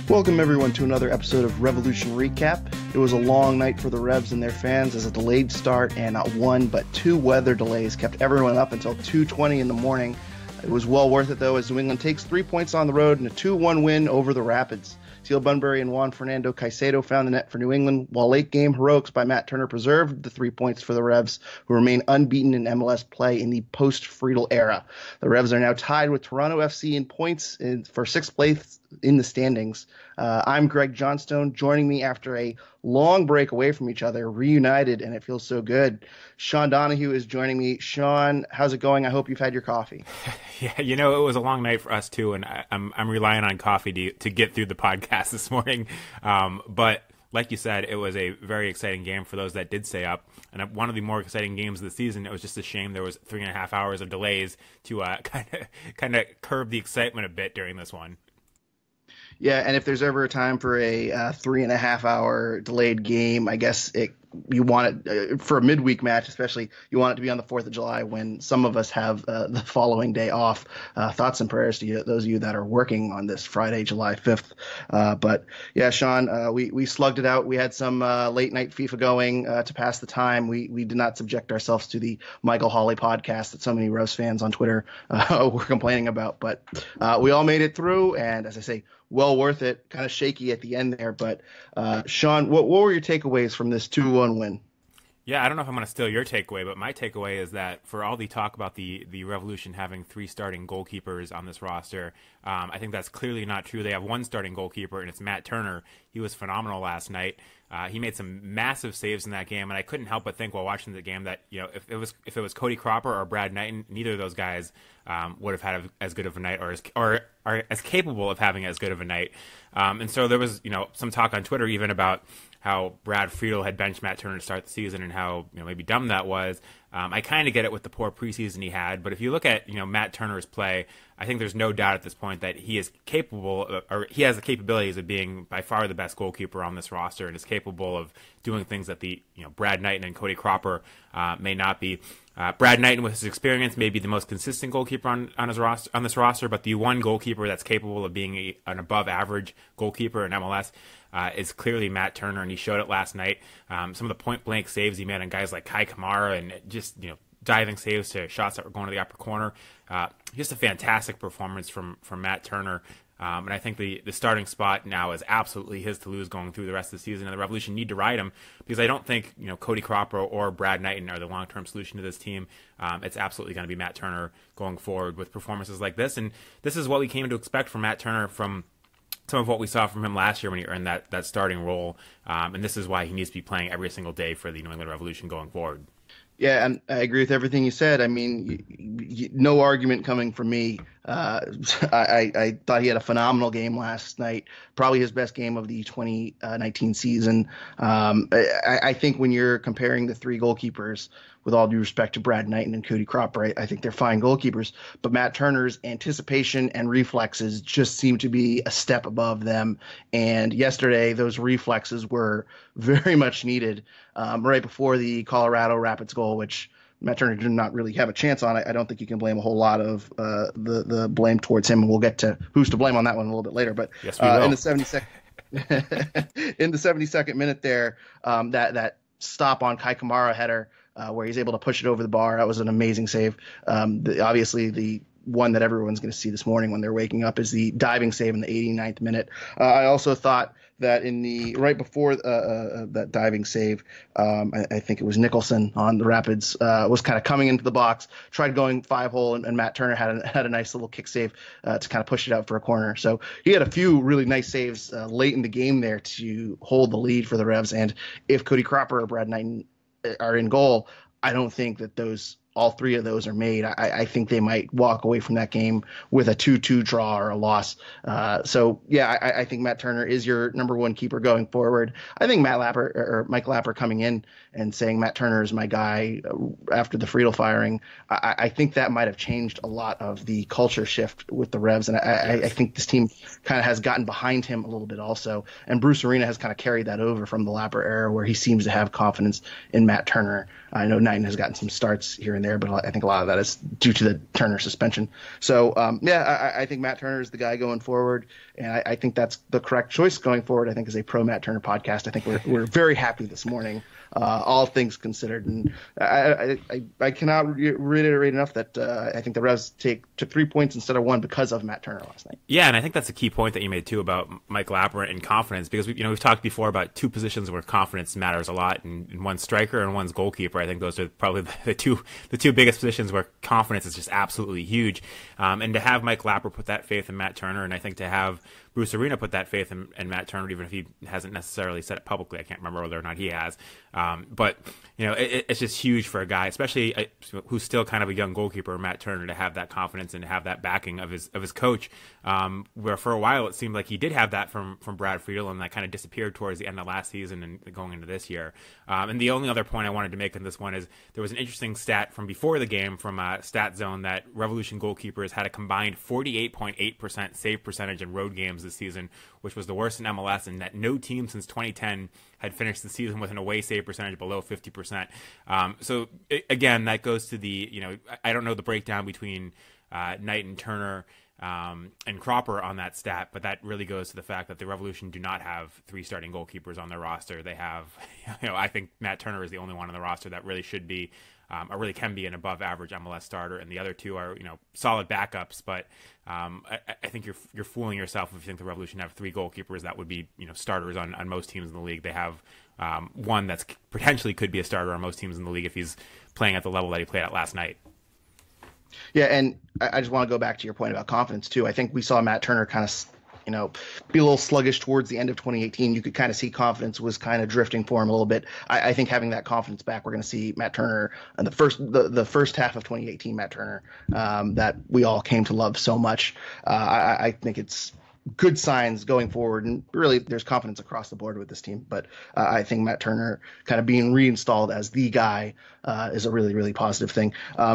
Welcome everyone to another episode of Revolution Recap. It was a long night for the Revs and their fans as a delayed start and not one but two weather delays kept everyone up until 2:20 in the morning. It was well worth it though, as New England takes 3 points on the road in a 2-1 win over the Rapids. Teal Bunbury and Juan Fernando Caicedo found the net for New England, while late-game heroics by Matt Turner preserved the 3 points for the Revs, who remain unbeaten in MLS play in the post-Friedel era. The Revs are now tied with Toronto FC in points for sixth place in the standings. I'm Greg Johnstone. Joining me after a long break away from each other, reunited, and it feels so good. Sean Donahue is joining me. Sean, how's it going? I hope you've had your coffee. Yeah, it was a long night for us too, and I'm relying on coffee to get through the podcast this morning. But like you said, it was a very exciting game for those that did stay up, and one of the more exciting games of the season. It was just a shame there was 3.5 hours of delays to kind of curb the excitement a bit during this one. Yeah, and if there's ever a time for a 3.5 hour delayed game, I guess you want it for a midweek match, especially. You want it to be on the 4th of July when some of us have the following day off. Thoughts and prayers to you, those of you that are working on this Friday, July 5th. But yeah, Sean, we slugged it out. We had some late night FIFA going to pass the time. We did not subject ourselves to the Michael Hawley podcast that so many Rose fans on Twitter were complaining about. But we all made it through, and as I say, well worth it. Kind of shaky at the end there, but Sean, what were your takeaways from this 2-1 win? Yeah, I don't know if I'm going to steal your takeaway, but my takeaway is that for all the talk about the Revolution having 3 starting goalkeepers on this roster, I think that's clearly not true. They have 1 starting goalkeeper, and it's Matt Turner. He was phenomenal last night. He made some massive saves in that game, and I couldn't help but think while watching the game that if it was Cody Cropper or Brad Knighton, neither of those guys would have had as good of a night or are as capable of having as good of a night. And so there was some talk on Twitter even about how Brad Friedel had benched Matt Turner to start the season and how maybe dumb that was. I kind of get it with the poor preseason he had, but if you look at Matt Turner's play, I think there's no doubt at this point that he is capable, or he has the capabilities of being by far the best goalkeeper on this roster, and is capable of doing things that the Brad Knighton and Cody Cropper may not be. Brad Knighton, with his experience, may be the most consistent goalkeeper on this roster, but the one goalkeeper that's capable of being an above-average goalkeeper in MLS is clearly Matt Turner, and he showed it last night. Some of the point-blank saves he made on guys like Kai Kamara, and just diving saves to shots that were going to the upper corner. Just a fantastic performance from Matt Turner. And I think the starting spot now is absolutely his to lose going through the rest of the season, and the Revolution need to ride him, because I don't think Cody Cropper or Brad Knighton are the long-term solution to this team. It's absolutely going to be Matt Turner going forward with performances like this, and this is what we came to expect from Matt Turner from some of what we saw from him last year when he earned that starting role, and this is why he needs to be playing every single day for the New England Revolution going forward. Yeah, and I agree with everything you said. I mean, no argument coming from me. I thought he had a phenomenal game last night, probably his best game of the 2019 season. I think when you're comparing the 3 goalkeepers, with all due respect to Brad Knighton and Cody Cropper, I think they're fine goalkeepers. But Matt Turner's anticipation and reflexes just seem to be a step above them. And yesterday, those reflexes were very much needed right before the Colorado Rapids goal, which Matt Turner did not really have a chance on. I don't think you can blame a whole lot of the blame towards him, and we'll get to who's to blame on that one a little bit later. But yes, we will. In the 72nd minute there, that stop on Kai Kamara header, where he's able to push it over the bar, that was an amazing save. Obviously, the one that everyone's going to see this morning when they're waking up is the diving save in the 89th minute. I also thought that right before that diving save, I think it was Nicholson on the Rapids was kind of coming into the box, tried going 5-hole, and Matt Turner had a nice little kick save to kind of push it out for a corner. So he had a few really nice saves late in the game there to hold the lead for the Revs. And if Cody Cropper or Brad Knighton are in goal, I don't think that all 3 of those are made. I think they might walk away from that game with a 2-2 draw or a loss. So yeah, I think Matt Turner is your number 1 keeper going forward. I think Mike Lapper coming in and saying Matt Turner is my guy after the Friedel firing, I think that might have changed a lot of the culture shift with the Revs. And I think this team kind of has gotten behind him a little bit also. And Bruce Arena has kind of carried that over from the Lapper era, where he seems to have confidence in Matt Turner. I know Knighton has gotten some starts here and there, but I think a lot of that is due to the Turner suspension. So, I think Matt Turner is the guy going forward, and I think that's the correct choice going forward. I think as a pro Matt Turner podcast, I think we're very happy this morning, all things considered. And I cannot reiterate enough that I think the Revs took 3 points instead of 1 because of Matt Turner last night. Yeah, and I think that's a key point that you made too about Mike Lapper and confidence, because we've talked before about two positions where confidence matters a lot, and one's striker and one's goalkeeper. I think those are probably the two biggest positions where confidence is just absolutely huge. And to have Mike Lapper put that faith in Matt Turner, and I think to have Bruce Arena put that faith in Matt Turner, even if he hasn't necessarily said it publicly. I can't remember whether or not he has. But it's just huge for a guy, especially who's still kind of a young goalkeeper, Matt Turner, to have that confidence and to have that backing of his coach. Where for a while it seemed like he did have that from Brad Friedel, and that kind of disappeared towards the end of last season and going into this year. And the only other point I wanted to make on this one is there was an interesting stat from before the game from Stat Zone that Revolution goalkeepers had a combined 48.8% save percentage in road games this season, which was the worst in MLS, and that no team since 2010 had finished the season with an away save percentage below 50%. So again, that goes to the, I don't know the breakdown between Knight and Turner and Cropper on that stat, but that really goes to the fact that the Revolution do not have 3 starting goalkeepers on their roster. They have, I think Matt Turner is the only one on the roster that really should be, or really can be, an above average MLS starter, and the other 2 are, solid backups. But I think you're fooling yourself if you think the Revolution have 3 goalkeepers that would be, starters on most teams in the league. They have one that's potentially could be a starter on most teams in the league if he's playing at the level that he played at last night. Yeah, and I just want to go back to your point about confidence too. I think we saw Matt Turner kind of, be a little sluggish towards the end of 2018. You could kind of see confidence was kind of drifting for him a little bit. I think having that confidence back, we're going to see Matt Turner in the first half of 2018, Matt Turner, that we all came to love so much. I think it's good signs going forward, and really there's confidence across the board with this team. But I think Matt Turner kind of being reinstalled as the guy is a really, really positive thing.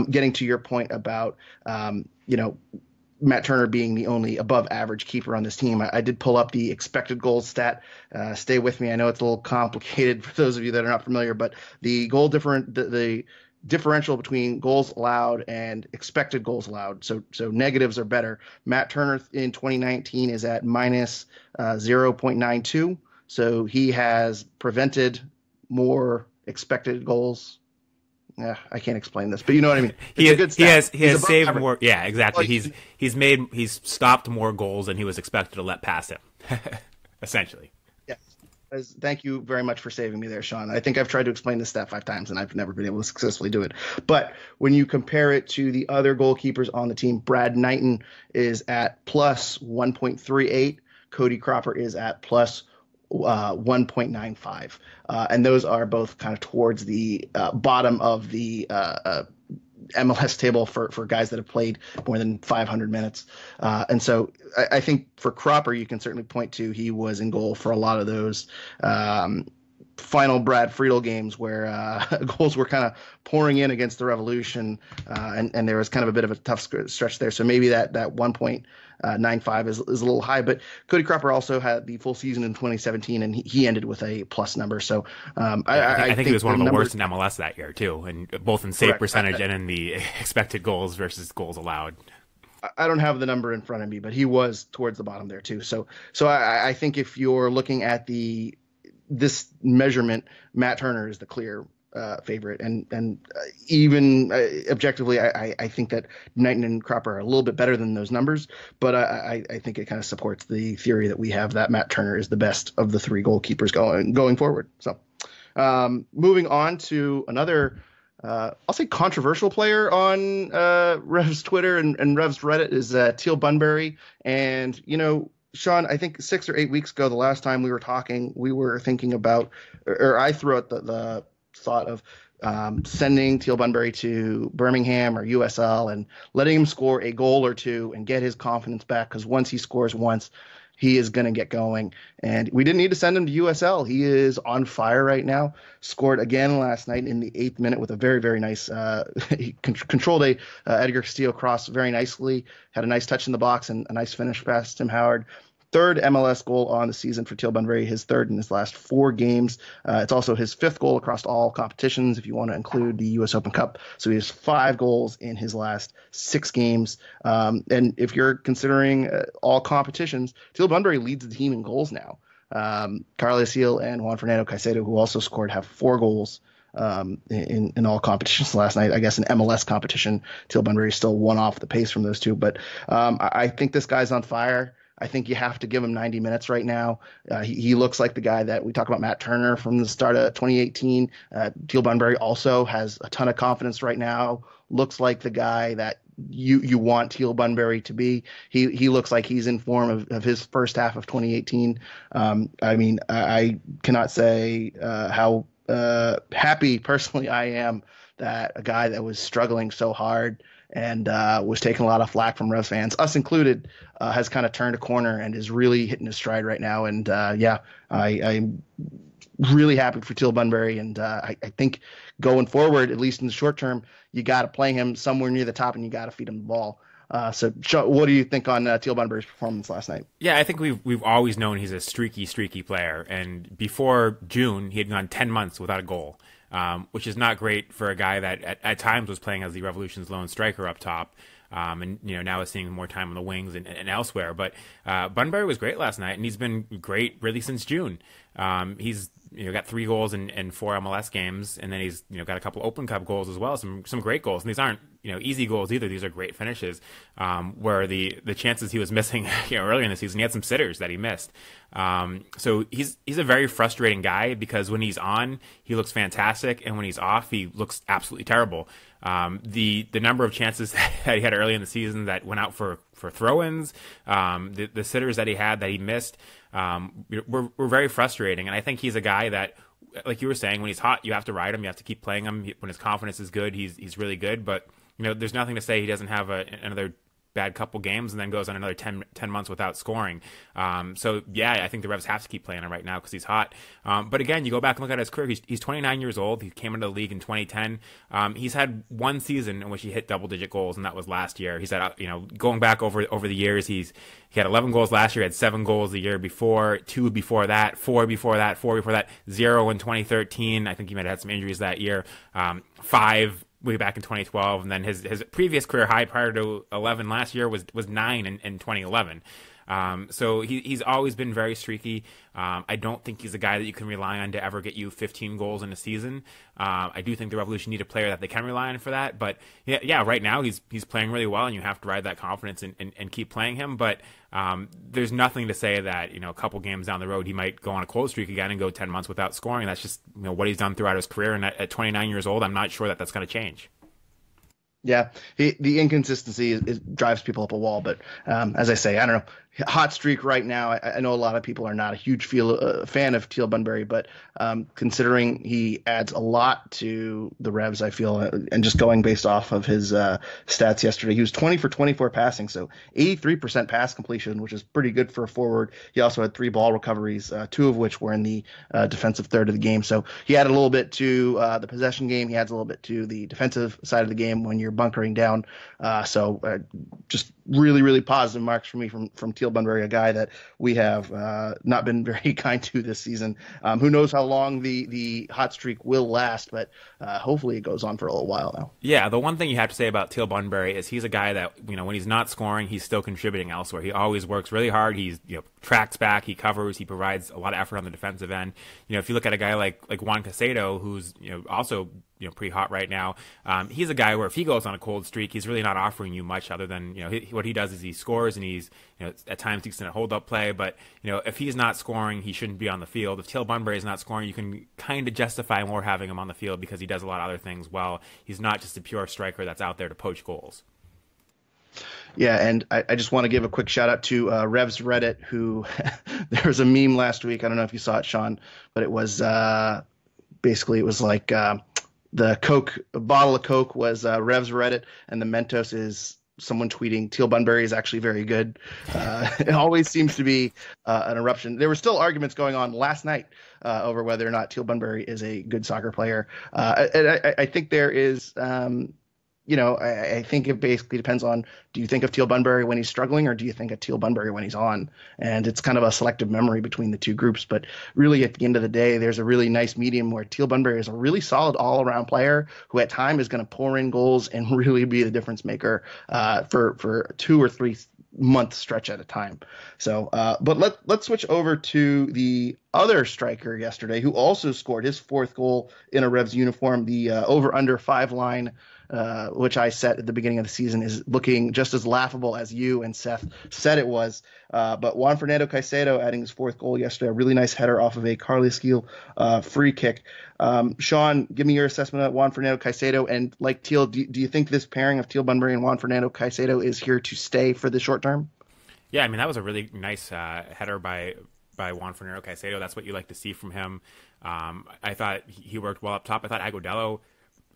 Getting to your point about, Matt Turner being the only above average keeper on this team, I did pull up the expected goals stat. Stay with me. I know it's a little complicated for those of you that are not familiar, but the the differential between goals allowed and expected goals allowed. So negatives are better. Matt Turner in 2019 is at minus 0.92. So he has prevented more expected goals. Yeah, I can't explain this, but you know what I mean. He has saved average. More. Yeah, exactly. He's stopped more goals than he was expected to let past him, essentially. Thank you very much for saving me there, Sean. I think I've tried to explain this stat 5 times, and I've never been able to successfully do it. But when you compare it to the other goalkeepers on the team, Brad Knighton is at plus 1.38. Cody Cropper is at plus 1.95. And those are both kind of towards the bottom of the MLS table for guys that have played more than 500 minutes. And so I think for Cropper, you can certainly point to he was in goal for a lot of those final Brad Friedel games where goals were kind of pouring in against the Revolution, and there was kind of a bit of a tough stretch there. So maybe that 1.95 is a little high, but Cody Cropper also had the full season in 2017, and he ended with a plus number. So I think he was one of the worst in MLS that year too, and both in save percentage and in the expected goals versus goals allowed. I don't have the number in front of me, but he was towards the bottom there too. So I think if you're looking at this measurement, Matt Turner is the clear favorite, and even objectively, I think that Knighton and Cropper are a little bit better than those numbers, but I think it kind of supports the theory that we have that Matt Turner is the best of the 3 goalkeepers going forward. So moving on to another, I'll say controversial player on Revs Twitter and Revs Reddit is Teal Bunbury, and Sean, I think 6 or 8 weeks ago, the last time we were talking, we were thinking about, or I threw out the thought of sending Teal Bunbury to Birmingham or USL and letting him score a goal or 2 and get his confidence back, because once he scores once, he is going to get going. And we didn't need to send him to USL. He is on fire right now. Scored again last night in the 8th minute with a very, very nice he controlled a Edgar Castillo cross very nicely, had a nice touch in the box and a nice finish past Tim Howard. third MLS goal on the season for Teal Bunbury, his third in his last 4 games. It's also his 5th goal across all competitions, if you want to include the U.S. Open Cup. So he has 5 goals in his last 6 games. And if you're considering all competitions, Teal Bunbury leads the team in goals now. Carlos Gil and Juan Fernando Caicedo, who also scored, have 4 goals in all competitions last night. I guess in MLS competition, Teal Bunbury still one off the pace from those two. But I think this guy's on fire. I think you have to give him 90 minutes right now. He looks like the guy that we talk about, Matt Turner, from the start of 2018. Teal Bunbury also has a ton of confidence right now. Looks like the guy that you want Teal Bunbury to be. He looks like he's in form of his first half of 2018. I mean, I cannot say how happy personally I am that a guy that was struggling so hard and was taking a lot of flack from Revs fans, us included, has kind of turned a corner and is really hitting his stride right now. And I'm really happy for Teal Bunbury. And I think going forward, at least in the short term, you got to play him somewhere near the top and you got to feed him the ball. So what do you think on Teal Bunbury's performance last night? Yeah, I think we've always known he's a streaky player. And before June, he had gone 10 months without a goal. Which is not great for a guy that at times was playing as the Revolution's lone striker up top, and now is seeing more time on the wings and elsewhere. But Bunbury was great last night, and he's been great really since June. He's got 3 goals in 4 MLS games, and then he's got a couple Open Cup goals as well, some great goals. And these aren't easy goals either. These are great finishes. Where the chances he was missing earlier in the season, he had some sitters that he missed. So he's a very frustrating guy because when he's on, he looks fantastic, and when he's off, he looks absolutely terrible. The number of chances that he had early in the season that went out for throw-ins, the sitters that he had that he missed, were very frustrating. And I think he's a guy that, like you were saying, when he's hot, you have to ride him. You have to keep playing him. When his confidence is good, he's really good. But there's nothing to say he doesn't have another bad couple games and then goes on another 10 months without scoring. So yeah, I think the Revs have to keep playing him right now because he's hot. But again, you go back and look at his career. He's 29 years old. He came into the league in 2010. He's had 1 season in which he hit double-digit goals, and that was last year. He's had, going back over the years, he had 11 goals last year, had 7 goals the year before, 2 before that, 4 before that, 4 before that, 0 in 2013. I think he might have had some injuries that year. 5 way back in 2012, and then his previous career high prior to 11 last year was 9 in 2011. So he's always been very streaky. I don't think he's a guy that you can rely on to ever get you 15 goals in a season. I do think the Revolution need a player that they can rely on for that. But yeah, right now he's playing really well, and you have to ride that confidence and keep playing him. But there's nothing to say that a couple games down the road he might go on a cold streak again and go 10 months without scoring. That's just what he's done throughout his career. And at 29 years old, I'm not sure that that's going to change. Yeah, the inconsistency drives people up a wall. But as I say, I don't know. Hot streak right now. I know a lot of people are not a huge fan of Teal Bunbury, but considering he adds a lot to the Revs, I feel, and just going based off of his stats yesterday, he was 20 for 24 passing, so 83% pass completion, which is pretty good for a forward. He also had 3 ball recoveries, 2 of which were in the defensive third of the game. So he added a little bit to the possession game. He adds a little bit to the defensive side of the game when you're bunkering down. So just really, really positive marks for me from Teal Bunbury, a guy that we have not been very kind to this season. Who knows how long the hot streak will last, but hopefully it goes on for a little while now. Yeah, the one thing you have to say about Teal Bunbury is he's a guy that, when he's not scoring, he's still contributing elsewhere. He always works really hard. He's, tracks back, he covers, he provides a lot of effort on the defensive end. If you look at a guy like Juan Caicedo, who's, also pretty hot right now. He's a guy where if he goes on a cold streak, he's really not offering you much other than, what he does is he scores and he's, at times he's in a hold-up play. But, if he's not scoring, he shouldn't be on the field. If Teal Bunbury is not scoring, you can kind of justify more having him on the field because he does a lot of other things well. He's not just a pure striker that's out there to poach goals. Yeah, and I just want to give a quick shout out to Revs Reddit, who there was a meme last week. I don't know if you saw it, Sean, but it was basically it was like the bottle of Coke was Revs Reddit, and the Mentos is someone tweeting Teal Bunbury is actually very good. It always seems to be an eruption. There were still arguments going on last night over whether or not Teal Bunbury is a good soccer player. And I think there is I think it basically depends on, do you think of Teal Bunbury when he's struggling, or do you think of Teal Bunbury when he's on? And it's kind of a selective memory between the two groups. But really, at the end of the day, there's a really nice medium where Teal Bunbury is a really solid all-around player who at time is going to pour in goals and really be the difference maker for 2 or 3 month stretch at a time. So, but let's switch over to the other striker yesterday who also scored his fourth goal in a Revs uniform. The over/under 5 line, which I set at the beginning of the season, is looking just as laughable as you and Seth said it was. But Juan Fernando Caicedo adding his fourth goal yesterday, a really nice header off of a Carles Gil free kick. Sean, give me your assessment of Juan Fernando Caicedo. And like Teal, do you think this pairing of Teal Bunbury and Juan Fernando Caicedo is here to stay for the short term? Yeah, I mean, that was a really nice header by Juan Fernando Caicedo. That's what you like to see from him. I thought he worked well up top. I thought Agudelo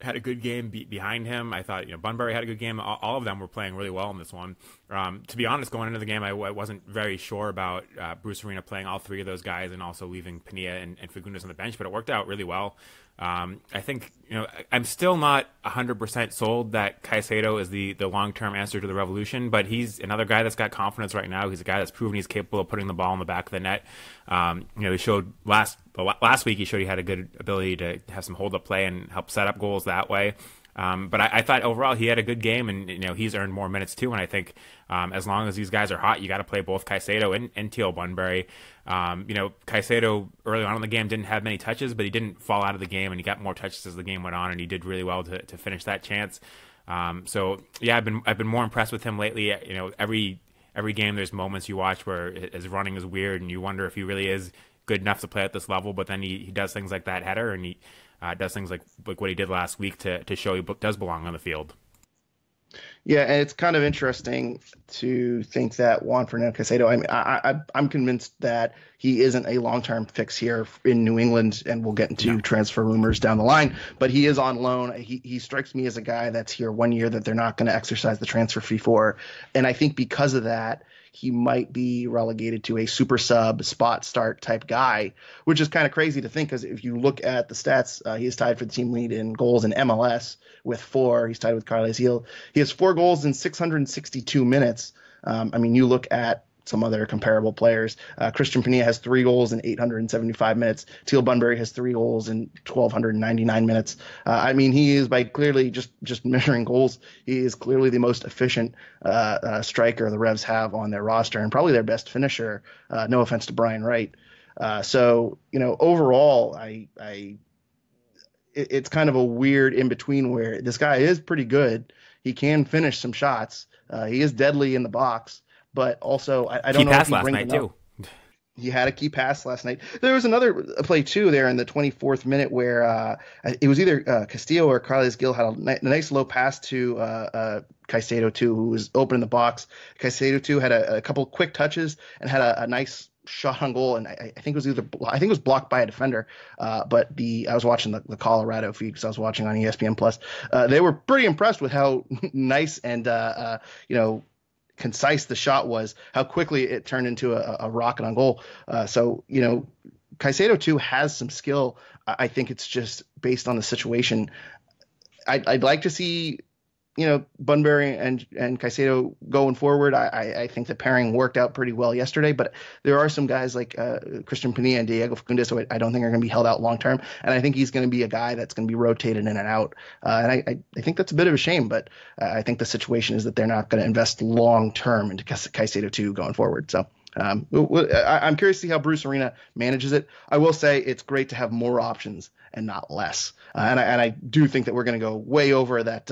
had a good game behind him. I thought, Bunbury had a good game. All of them were playing really well in this one. To be honest, going into the game, I wasn't very sure about Bruce Arena playing all three of those guys and also leaving Pania and Fagundes on the bench, but it worked out really well. I think, I'm still not 100% sold that Caicedo is the long-term answer to the Revolution, but he's another guy that's got confidence right now. He's a guy that's proven he's capable of putting the ball in the back of the net. He showed last week, he showed he had a good ability to have some hold-up play and help set up goals that way. But I thought overall he had a good game, and he's earned more minutes too. And I think as long as these guys are hot, you got to play both Caicedo and Teal Bunbury. Caicedo early on in the game didn't have many touches, but he didn't fall out of the game, and he got more touches as the game went on, and he did really well to finish that chance. So yeah, I've been more impressed with him lately. Every game there's moments you watch where his running is weird, and you wonder if he really is good enough to play at this level. But then he does things like that header, and he does things like what he did last week to show he does belong on the field. Yeah, and it's kind of interesting to think that Juan Fernando Caicedo, I'm convinced that he isn't a long-term fix here in New England, and we'll get into transfer rumors down the line, but he is on loan. He strikes me as a guy that's here 1 year that they're not going to exercise the transfer fee for, and I think because of that, he might be relegated to a super sub spot start type guy, which is kind of crazy to think, because if you look at the stats, he is tied for the team lead in goals in MLS with 4. He's tied with Carles Gil. He has 4 goals in 662 minutes. You look at some other comparable players. Christian Pania has 3 goals in 875 minutes. Teal Bunbury has 3 goals in 1,299 minutes. He is, by clearly just measuring goals, he is clearly the most efficient striker the Revs have on their roster, and probably their best finisher. No offense to Brian Wright. Overall, it's kind of a weird in between where this guy is pretty good. He can finish some shots. He is deadly in the box. But also, I don't know if he brings enough. He had a key pass last night. There was another play, too, there in the 24th minute where it was either Castillo or Carles Gil had a nice low pass to Caicedo, too, who was open in the box. Caicedo, too, had a couple quick touches and had a nice shot on goal, and I think it was blocked by a defender. But I was watching the Colorado feed because I was watching on ESPN Plus. They were pretty impressed with how nice and concise the shot was, how quickly it turned into a rocket on goal. Caicedo too has some skill. I think it's just based on the situation. I'd like to see, Bunbury and Caicedo going forward. I think the pairing worked out pretty well yesterday, but there are some guys like Christian Pania and Diego Fagundes who I don't think are going to be held out long term, and I think he's going to be a guy that's going to be rotated in and out. And I think that's a bit of a shame, but I think the situation is that they're not going to invest long term into Caicedo too going forward. So. I'm curious to see how Bruce Arena manages it. I will say it's great to have more options and not less. And I do think that we're going to go way over that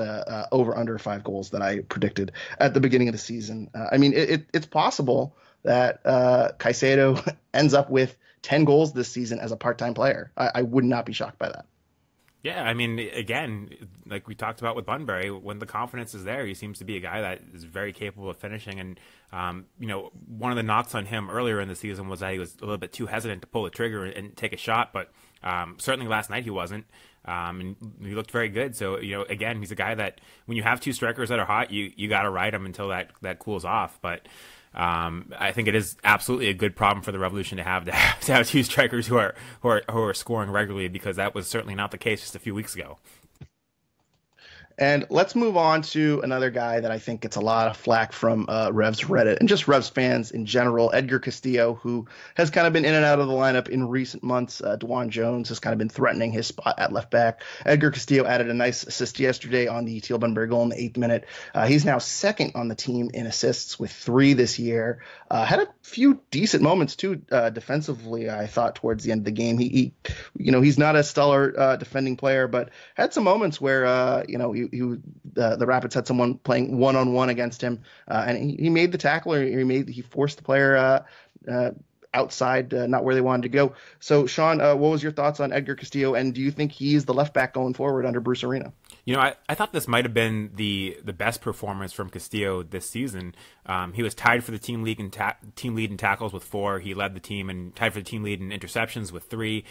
over under 5 goals that I predicted at the beginning of the season. It's possible that Caicedo ends up with 10 goals this season as a part-time player. I would not be shocked by that. Yeah, again, like we talked about with Bunbury, when the confidence is there, he seems to be a guy that is very capable of finishing. And, one of the knocks on him earlier in the season was that he was a little bit too hesitant to pull the trigger and take a shot. But certainly last night he wasn't. And he looked very good. So, again, he's a guy that when you have 2 strikers that are hot, you got to ride him until that cools off. But I think it is absolutely a good problem for the Revolution to have 2 strikers who are scoring regularly, because that was certainly not the case just a few weeks ago. And let's move on to another guy that I think gets a lot of flack from Revs Reddit and just Revs fans in general, Edgar Castillo, who has kind of been in and out of the lineup in recent months. DeJuan Jones has kind of been threatening his spot at left back. Edgar Castillo added a nice assist yesterday on the Teal Bunbury goal in the 8th minute. He's now second on the team in assists with 3 this year. Had a few decent moments too defensively, I thought, towards the end of the game. He's not a stellar defending player, but had some moments where the Rapids had someone playing one-on-one against him, and he made the tackle, or he forced the player outside, not where they wanted to go. So, Sean, what was your thoughts on Edgar Castillo, and do you think he's the left back going forward under Bruce Arena? I thought this might have been the best performance from Castillo this season. He was tied for the team lead in tackles with 4. He led the team and tied for the team lead in interceptions with 3.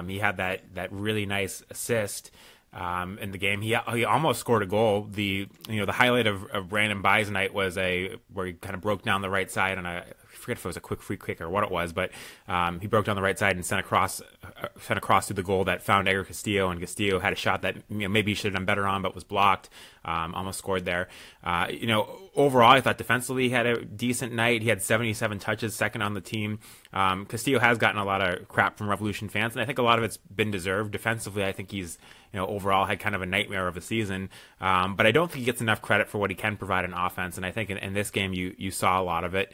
He had that really nice assist in the game. He almost scored a goal. The highlight of Brandon By's night was where he kind of broke down the right side on I forget if it was a quick free kick or what it was, but he broke down the right side and sent across through the goal that found Edgar Castillo, and Castillo had a shot that maybe he should have done better on, but was blocked. Almost scored there. Overall, I thought defensively he had a decent night. He had 77 touches, second on the team. Castillo has gotten a lot of crap from Revolution fans, and I think a lot of it's been deserved. Defensively, I think he's overall had kind of a nightmare of a season, but I don't think he gets enough credit for what he can provide in offense, and I think in this game you saw a lot of it.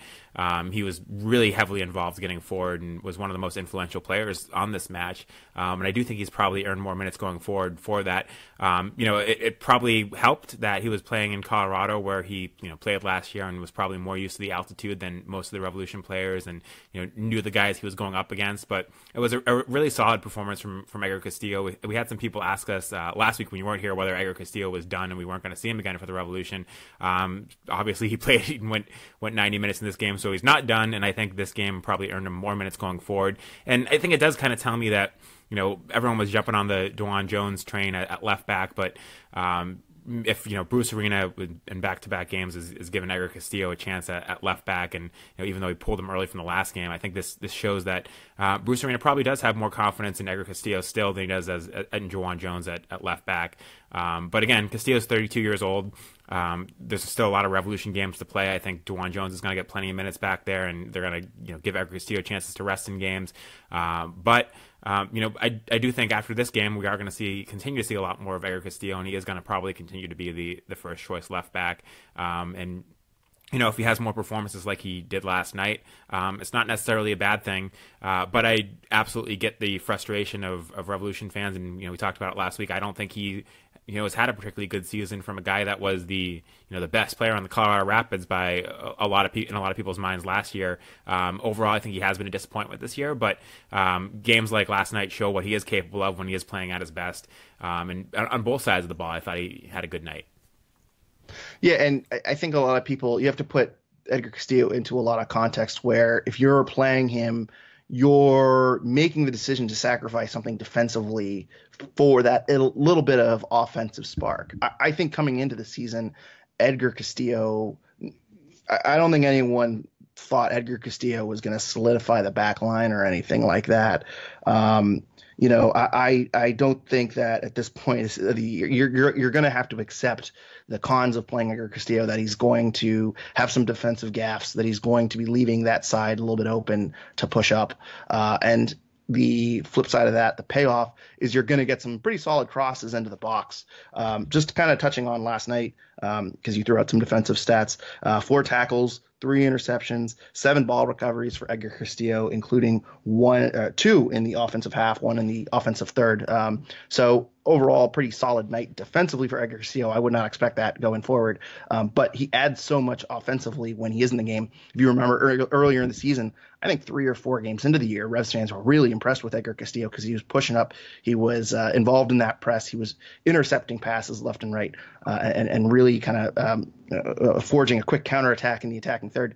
He was really heavily involved getting forward and was one of the most influential players on this match, and I do think he's probably earned more minutes going forward for that. It probably helped that he was playing in Colorado, where he played last year and was probably more used to the altitude than most of the Revolution players, and knew the guys he was going up against. But it was a really solid performance from Edgar Castillo. We had some people ask us last week when you weren't here whether Edgar Castillo was done and we weren't going to see him again for the Revolution. Obviously, he played and went 90 minutes in this game, so he's not done. And I think this game probably earned him more minutes going forward. And I think it does kind of tell me that everyone was jumping on the DeJuan Jones train at left back, but if Bruce Arena in back-to-back games is giving Edgar Castillo a chance at left back, and even though he pulled him early from the last game, I think this shows that Bruce Arena probably does have more confidence in Edgar Castillo still than he does in DeJuan Jones at left back. But again, Castillo's 32 years old. There's still a lot of Revolution games to play. I think DeJuan Jones is going to get plenty of minutes back there, and they're going to give Edgar Castillo chances to rest in games. But I do think after this game we are going to continue to see a lot more of Edgar Castillo, and he is going to probably continue to be the first choice left back. And if he has more performances like he did last night, it's not necessarily a bad thing. But I absolutely get the frustration of Revolution fans, and we talked about it last week. I don't think he has had a particularly good season from a guy that was the best player on the Colorado Rapids by a lot of people's minds last year. Overall, I think he has been a disappointment this year, but games like last night show what he is capable of when he is playing at his best. And on both sides of the ball, I thought he had a good night. Yeah, and I think a lot of people, you have to put Edgar Castillo into a lot of context where if you're playing him, you're making the decision to sacrifice something defensively for that little bit of offensive spark. I think coming into the season, Edgar Castillo, I don't think anyone thought Edgar Castillo was going to solidify the back line or anything like that. I don't think that at this point you're going to have to accept the cons of playing Edgar Castillo, that he's going to have some defensive gaffes, that he's going to be leaving that side a little bit open to push up. And the flip side of that, the payoff, is you're going to get some pretty solid crosses into the box. Just kind of touching on last night, because you threw out some defensive stats, 4 tackles, 3 interceptions, 7 ball recoveries for Edgar Castillo, including 2 in the offensive half, 1 in the offensive third. So overall, pretty solid night defensively for Edgar Castillo. I would not expect that going forward. But he adds so much offensively when he is in the game. If you remember earlier in the season, I think 3 or 4 games into the year, Revs fans were really impressed with Edgar Castillo because he was pushing up. He was involved in that press. He was intercepting passes left and right, and really kind of forging a quick counterattack in the attacking third.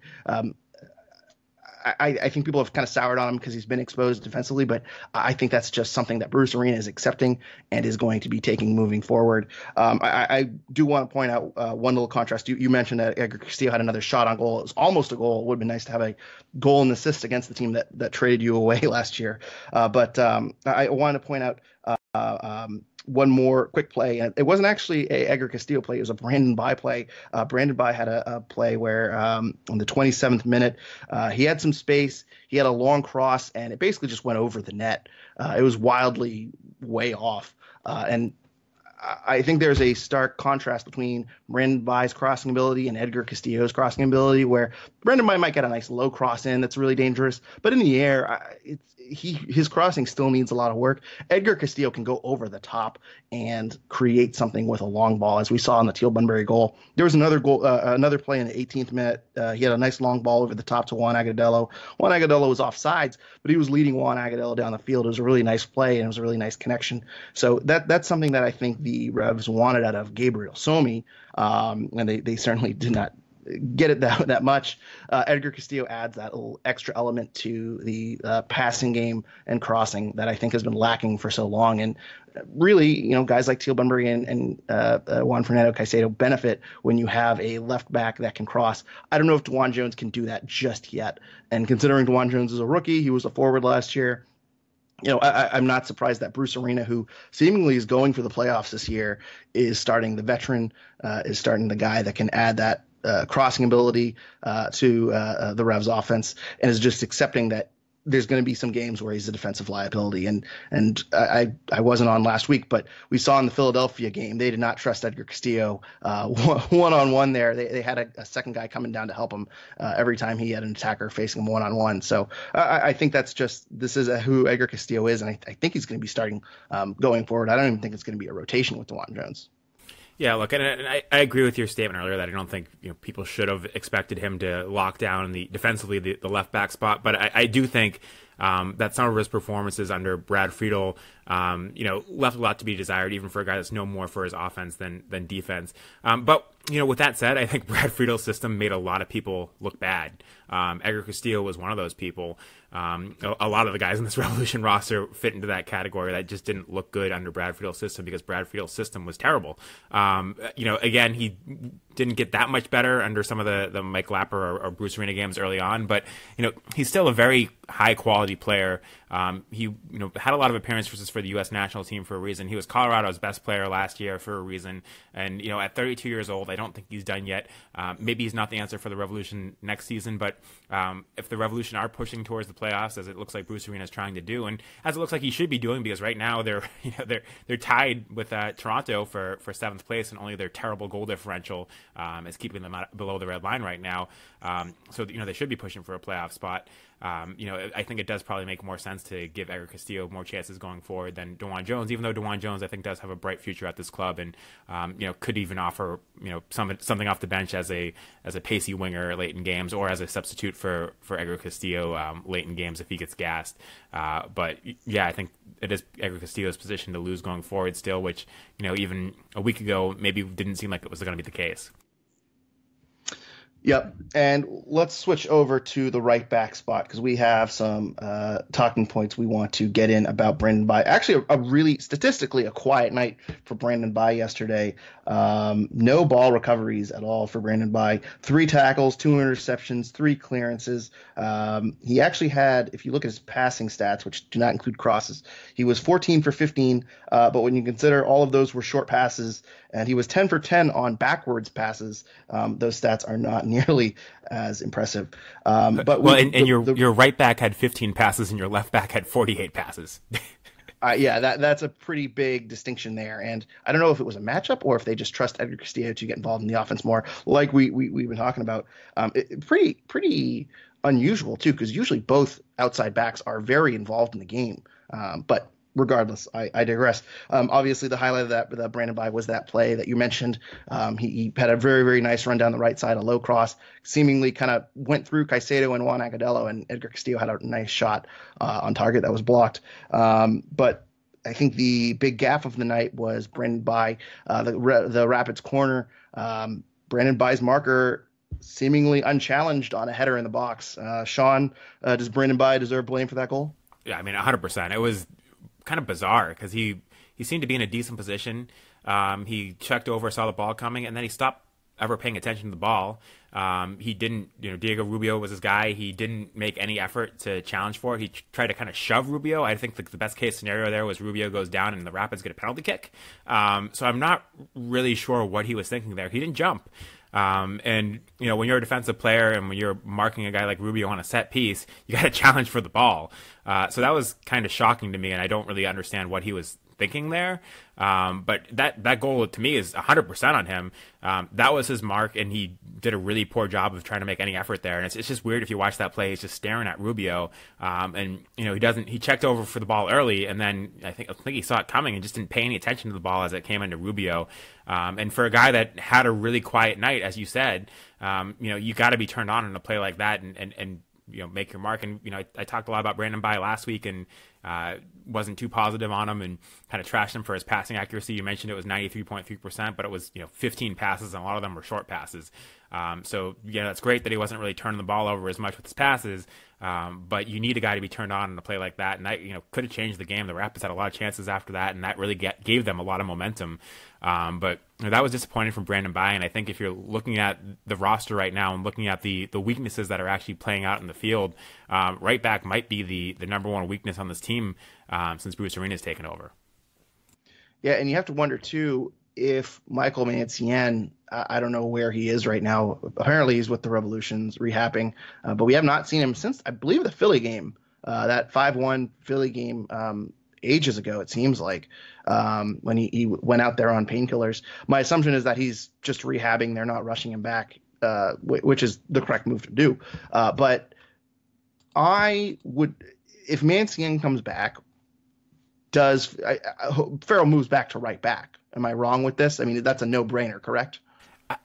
I think people have kind of soured on him because he's been exposed defensively, but I think that's just something that Bruce Arena is accepting and is going to be taking moving forward. I do want to point out one little contrast. You mentioned that Edgar Castillo had another shot on goal. It was almost a goal. It would have been nice to have a goal and assist against the team that traded you away last year. But I want to point out one more quick play, and it wasn't actually a Edgar Castillo play. It was a Brandon By play. Brandon By had a play where in the 27th minute, he had some space. He had a long cross, and it basically just went over the net. It was wildly way off. And I think there's a stark contrast between Brandon By's crossing ability and Edgar Castillo's crossing ability, where Brandon By might get a nice low cross in that's really dangerous, but in the air, his crossing still needs a lot of work. Edgar Castillo can go over the top and create something with a long ball, as we saw in the Teal Bunbury goal. There was another goal, another play in the 18th minute. He had a nice long ball over the top to Juan Agudelo. Juan Agudelo was offsides, but he was leading Juan Agudelo down the field. It was a really nice play, and it was a really nice connection. So that's something that I think the Revs wanted out of Gabriel Somi, and they certainly did not get it that much. Edgar Castillo adds that little extra element to the passing game and crossing that I think has been lacking for so long. And really, guys like Teal Bunbury and Juan Fernando Caicedo benefit when you have a left back that can cross. I don't know if DeJuan Jones can do that just yet. And considering DeJuan Jones is a rookie, he was a forward last year. I'm not surprised that Bruce Arena, who seemingly is going for the playoffs this year, is starting the veteran, is starting the guy that can add that crossing ability to the Revs offense, and is just accepting that there's going to be some games where he's a defensive liability. And I wasn't on last week, but we saw in the Philadelphia game, they did not trust Edgar Castillo one-on-one there. They had a second guy coming down to help him every time he had an attacker facing him one-on-one. So I think this is who Edgar Castillo is, and I think he's going to be starting going forward. I don't even think it's going to be a rotation with DeJuan Jones. Yeah, look, and I agree with your statement earlier that I don't think people should have expected him to lock down defensively the left back spot, but I do think that some of his performances under Brad Friedel, left a lot to be desired, even for a guy that's known more for his offense than defense. But with that said, I think Brad Friedel's system made a lot of people look bad. Edgar Castillo was one of those people. A lot of the guys in this Revolution roster fit into that category that just didn't look good under Brad Friedel's system because Brad Friedel's system was terrible. Again, he didn't get that much better under some of the Mike Lapper or Bruce Arena games early on, but he's still a very high quality player. He had a lot of appearances for the U.S. national team for a reason. He was Colorado's best player last year for a reason, and at 32 years old, I don't think he's done yet. Maybe he's not the answer for the Revolution next season, but if the Revolution are pushing towards the playoffs, as it looks like Bruce Arena is trying to do, and as it looks like he should be doing, because right now they're tied with Toronto for seventh place, and only their terrible goal differential is keeping them below the red line right now. So they should be pushing for a playoff spot. I think it does probably make more sense to give Edgar Castillo more chances going forward than DeJuan Jones, even though DeJuan Jones, I think, does have a bright future at this club and, could even offer, something off the bench as a pacey winger late in games or as a substitute for Edgar Castillo late in games if he gets gassed. But yeah, I think it is Edgar Castillo's position to lose going forward still, which, even a week ago, maybe didn't seem like it was going to be the case. Yep, and let's switch over to the right back spot because we have some talking points we want to get in about Brandon By. Actually, a really statistically a quiet night for Brandon By yesterday. No ball recoveries at all for Brandon By. 3 tackles, 2 interceptions, 3 clearances. He actually had, if you look at his passing stats, which do not include crosses, he was 14 for 15. But when you consider all of those were short passes, and he was 10 for 10 on backwards passes, those stats are not nearly as impressive. Your right back had 15 passes and your left back had 48 passes. Yeah, that's a pretty big distinction there. And I don't know if it was a matchup or if they just trust Edgar Castillo to get involved in the offense more, like we've been talking about. Pretty unusual, too, because usually both outside backs are very involved in the game. But regardless, I digress. Obviously, the highlight of that Brandon By was that play that you mentioned. He had a very, very nice run down the right side, a low cross, seemingly kind of went through Caicedo and Juan Agudelo, and Edgar Castillo had a nice shot on target that was blocked. But I think the big gaffe of the night was Brandon By, the Rapids corner. Brandon By's marker seemingly unchallenged on a header in the box. Sean, does Brandon By deserve blame for that goal? Yeah, I mean, 100%. It was kind of bizarre because he seemed to be in a decent position. He checked over, saw the ball coming, and then he stopped ever paying attention to the ball. He didn't, Diego Rubio was his guy. He didn't make any effort to challenge for it. He tried to kind of shove Rubio. I think the best case scenario there was Rubio goes down and the Rapids get a penalty kick. So I'm not really sure what he was thinking there. He didn't jump. And when you're a defensive player and when you're marking a guy like Rubio on a set piece, you got to challenge for the ball. So that was kind of shocking to me, and I don't really understand what he was thinking there. But that goal to me is 100% on him. That was his mark, and he did a really poor job of trying to make any effort there. And it's just weird if you watch that play, he's just staring at Rubio. And he checked over for the ball early, and then I think he saw it coming and just didn't pay any attention to the ball as it came into Rubio. And for a guy that had a really quiet night, as you said, you got to be turned on in a play like that and make your mark. And, I talked a lot about Brandon Bye last week and wasn't too positive on him and kind of trashed him for his passing accuracy. You mentioned it was 93.3%, but it was, 15 passes, and a lot of them were short passes. So, that's great that he wasn't really turning the ball over as much with his passes. But you need a guy to be turned on in a play like that. And that, could have changed the game. The Rapids had a lot of chances after that, and that really gave them a lot of momentum. But that was disappointing from Brandon Bye. And I think if you're looking at the roster right now and looking at the weaknesses that are actually playing out in the field, right back might be the number one weakness on this team since Bruce Arena's taken over. Yeah, and you have to wonder, too, if Michael Mancien, I don't know where he is right now. Apparently he's with the Revolutions rehabbing, but we have not seen him since, I believe, the Philly game, that 5-1 Philly game ages ago, it seems like, when he went out there on painkillers. My assumption is that he's just rehabbing. They're not rushing him back, which is the correct move to do. But I would, if Mancien comes back, Farrell moves back to right back. Am I wrong with this? I mean, that's a no-brainer, correct?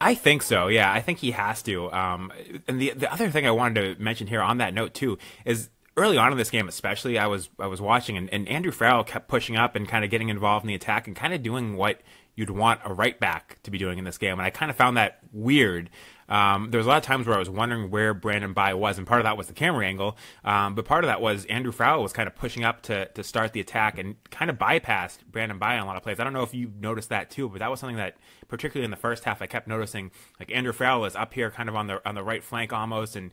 I think so. Yeah, I think he has to. And the other thing I wanted to mention here on that note too is early on in this game, especially, I was watching and Andrew Farrell kept pushing up and kind of getting involved in the attack and kind of doing what you'd want a right back to be doing in this game. And I kind of found that weird. There was a lot of times where I was wondering where Brandon Bye was, and part of that was the camera angle. But part of that was Andrew Farrell was kind of pushing up to start the attack and kind of bypassed Brandon Bye on a lot of plays. I don't know if you noticed that too, but that was something that, particularly in the first half, I kept noticing. Like Andrew Farrell is up here kind of on the right flank almost, and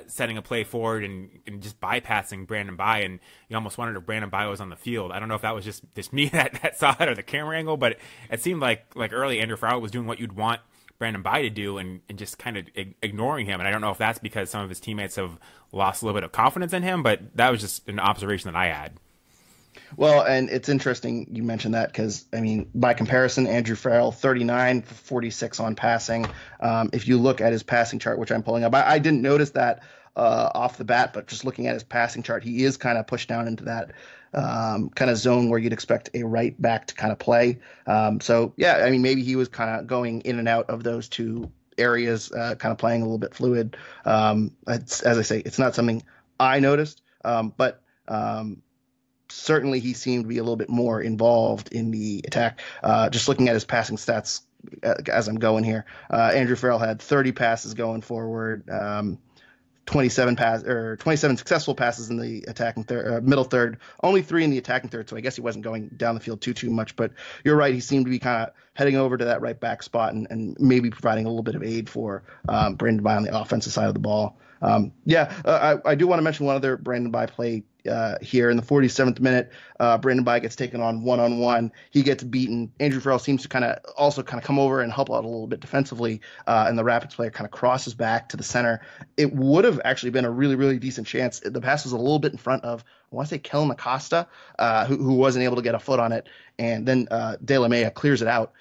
setting a play forward and just bypassing Brandon Bye. And you almost wondered if Brandon Bye was on the field. I don't know if that was just me that saw it or the camera angle, but it seemed like early Andrew Farrell was doing what you'd want Brandon Bye to do and just kind of ignoring him. And I don't know if that's because some of his teammates have lost a little bit of confidence in him, but that was just an observation that I had. Well, and it's interesting you mentioned that because, I mean, by comparison, Andrew Farrell, 39 for 46 on passing. If you look at his passing chart, which I'm pulling up, I didn't notice that off the bat, but just looking at his passing chart, he is kind of pushed down into that kind of zone where you'd expect a right back to kind of play. So, yeah, I mean, maybe he was kind of going in and out of those two areas, kind of playing a little bit fluid. As I say, it's not something I noticed, but certainly he seemed to be a little bit more involved in the attack. Just looking at his passing stats as I'm going here, Andrew Farrell had 30 passes going forward, 27 successful passes in the attacking middle third, only 3 in the attacking third. So I guess he wasn't going down the field too much, but you're right. He seemed to be kind of heading over to that right back spot and maybe providing a little bit of aid for Brandon Bye on the offensive side of the ball. I do want to mention one other Brandon Bye play here in the 47th minute. Brandon Bye gets taken on one-on-one. He gets beaten. Andrew Farrell seems to kind of come over and help out a little bit defensively, and the Rapids player kind of crosses back to the center. It would have actually been a really, really decent chance. The pass was a little bit in front of, I want to say, Kellen Acosta, who wasn't able to get a foot on it, and then De La Mea clears it out.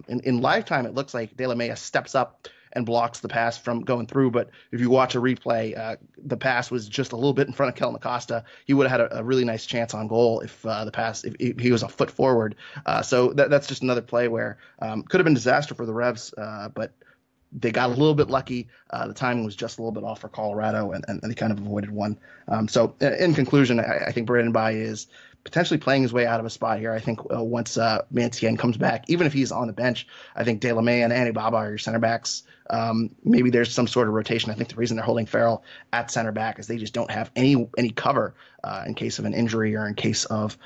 In live time, it looks like De La Mea steps up and blocks the pass from going through. But if you watch a replay, the pass was just a little bit in front of Kellen Acosta. He would have had a really nice chance on goal if if he was a foot forward. So that's just another play where could have been disaster for the Revs, but they got a little bit lucky. The timing was just a little bit off for Colorado, and they kind of avoided one. So in conclusion, I think Brandon Bye is potentially playing his way out of a spot here. I think once Mancien comes back, even if he's on the bench, I think De La Mea and Anibaba are your center backs maybe there's some sort of rotation. I think the reason they're holding Farrell at center back is they just don't have any cover in case of an injury or in case of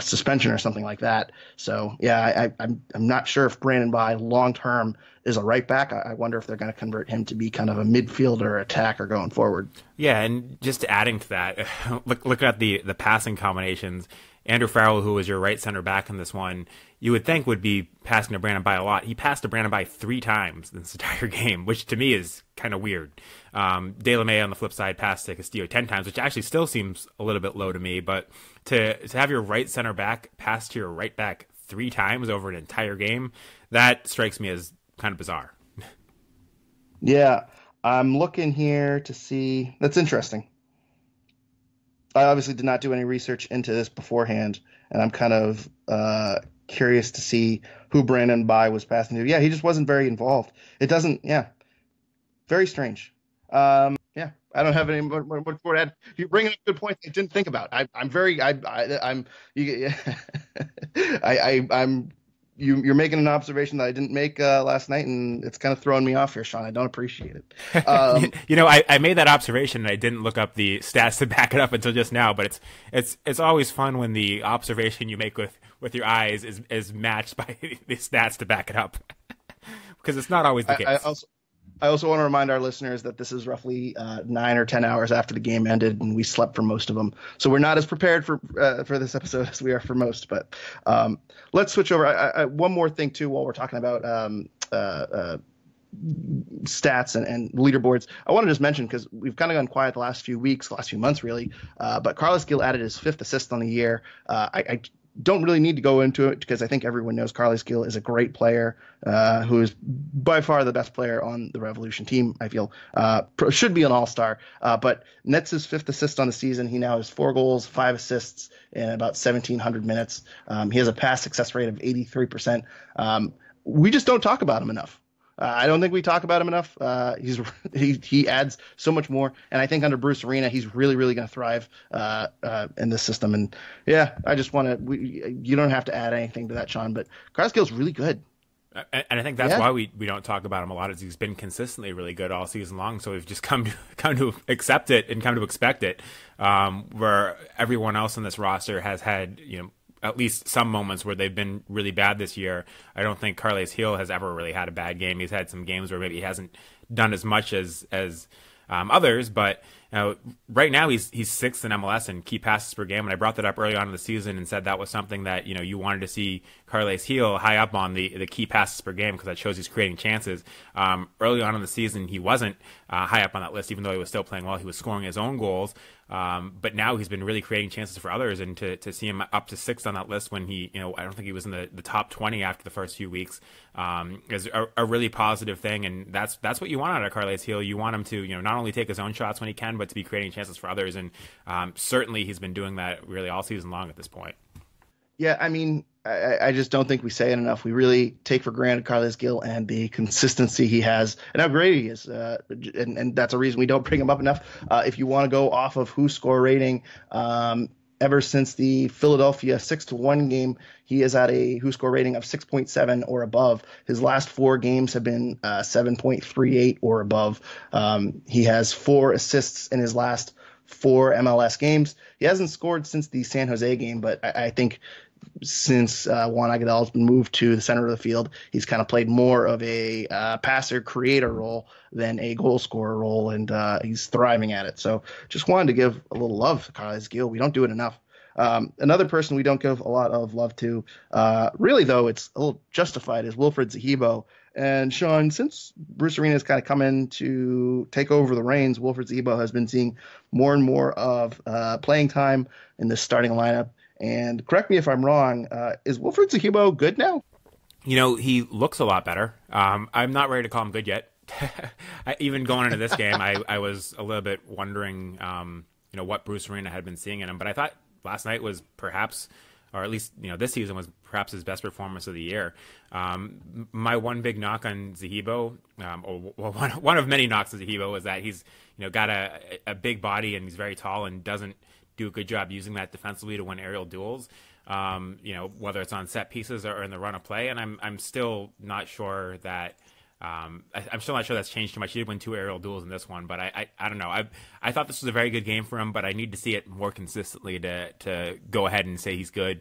suspension or something like that. So yeah, I'm not sure if Brandon By long term is a right back. I wonder if they're going to convert him to be kind of a midfielder or attacker going forward. Yeah, and just adding to that, look at the passing combinations. Andrew Farrell, who was your right center back in this one, you would think would be passing to Brandon By a lot. He passed to Brandon By 3 times in this entire game, which to me is kind of weird. De La May on the flip side passed to Castillo 10 times, which actually still seems a little bit low to me. But to have your right center back pass to your right back 3 times over an entire game, that strikes me as kind of bizarre. Yeah, I'm looking here to see. That's interesting. I obviously did not do any research into this beforehand, and I'm kind of curious to see who Brandon By was passing to. Yeah, he just wasn't very involved. It doesn't. Yeah, very strange. Yeah, I don't have any more to add. You're bringing up good points I didn't think about. I'm very. I'm. You, I'm. You're making an observation that I didn't make last night, and it's kind of throwing me off here, Sean. I don't appreciate it. I made that observation, and I didn't look up the stats to back it up until just now. But it's always fun when the observation you make with your eyes is matched by the stats to back it up, because it's not always the case. I also want to remind our listeners that this is roughly 9 or 10 hours after the game ended, and we slept for most of them. So we're not as prepared for this episode as we are for most. But let's switch over. One more thing, too, while we're talking about stats and leaderboards. I want to just mention, because we've kind of gone quiet the last few months, really. But Carlos Gil added his 5th assist on the year. I don't really need to go into it because I think everyone knows Carlos Gil is a great player who is by far the best player on the Revolution team, I feel. Should be an all-star. But nets his 5th assist on the season. He now has 4 goals, 5 assists in about 1,700 minutes. He has a pass success rate of 83%. We just don't talk about him enough. I don't think we talk about him enough. He adds so much more, and I think under Bruce Arena, he's really, really going to thrive in this system. And yeah, I just want to. You don't have to add anything to that, Sean, but Carrasquil's really good. And I think that's why we don't talk about him a lot. Is he's been consistently really good all season long. So we've just come to accept it and come to expect it. Where everyone else in this roster has had at least some moments where they've been really bad this year. I don't think Carles Gil has ever really had a bad game. He's had some games where maybe he hasn't done as much as others, but right now he's 6th in MLS in key passes per game. And I brought that up early on in the season and said that was something that you wanted to see Carles Gil high up on the key passes per game, because that shows he's creating chances. Early on in the season, he wasn't high up on that list, even though he was still playing well. He was scoring his own goals. But now he's been really creating chances for others, and to see him up to 6th on that list when he, I don't think he was in the top 20 after the first few weeks, is a really positive thing. And that's what you want out of Carles Gil. You want him to, not only take his own shots when he can, but to be creating chances for others. And certainly he's been doing that really all season long at this point. Yeah, I mean, I just don't think we say it enough. We really take for granted Carles Gil and the consistency he has and how great he is. And that's a reason we don't bring him up enough. If you want to go off of who score rating, ever since the Philadelphia 6-1 game, he is at a who score rating of 6.7 or above. His last 4 games have been 7.38 or above. He has 4 assists in his last 4 MLS games. He hasn't scored since the San Jose game, but I think since Juan Agudelo has been moved to the center of the field, he's kind of played more of a passer creator role than a goal scorer role, and he's thriving at it. So just wanted to give a little love to Carles Gil. We don't do it enough. Another person we don't give a lot of love to, really though it's a little justified, is Wilfred Zahibo. And Sean, since Bruce Arena has kind of come in to take over the reins, Wilfred Zahibo has been seeing more and more of playing time in the starting lineup. And correct me if I'm wrong, is Wilfred Zahibo good now? He looks a lot better. I'm not ready to call him good yet. Even going into this game, I was a little bit wondering, what Bruce Arena had been seeing in him. But I thought last night was perhaps, or at least, this season was perhaps his best performance of the year. My one big knock on Zahibo, or one of many knocks on Zahibo, is that he's, got a big body and he's very tall and doesn't do a good job using that defensively to win aerial duels, whether it's on set pieces or in the run of play. And I'm still not sure that I'm still not sure that's changed too much. He did win 2 aerial duels in this one, but I don't know. I thought this was a very good game for him, but I need to see it more consistently to go ahead and say he's good.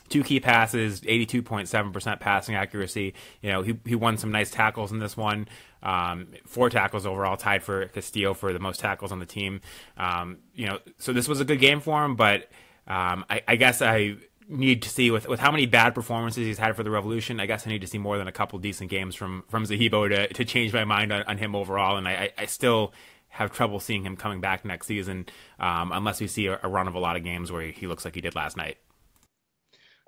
2 key passes, 82.7% passing accuracy. He won some nice tackles in this one. 4 tackles overall, tied for Castillo for the most tackles on the team. So this was a good game for him, but I guess I need to see with how many bad performances he's had for the Revolution. I guess I need to see more than a couple decent games from Zahibo to change my mind on him overall. And I still have trouble seeing him coming back next season unless we see a run of a lot of games where he looks like he did last night.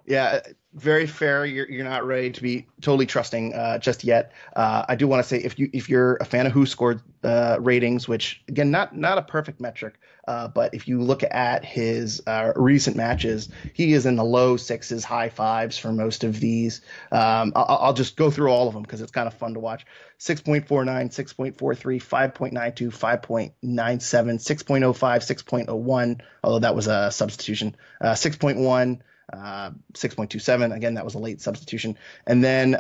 Yeah, very fair. You're not ready to be totally trusting just yet. I do want to say if you're a fan of Who Scored ratings, which again not a perfect metric, but if you look at his recent matches, he is in the low 6s, high 5s for most of these. I'll just go through all of them because it's kind of fun to watch. 6.49, 6.43, 5.92, 5.97, 6.05, 6.01, although that was a substitution. 6.1. 6.27. Again, that was a late substitution. And then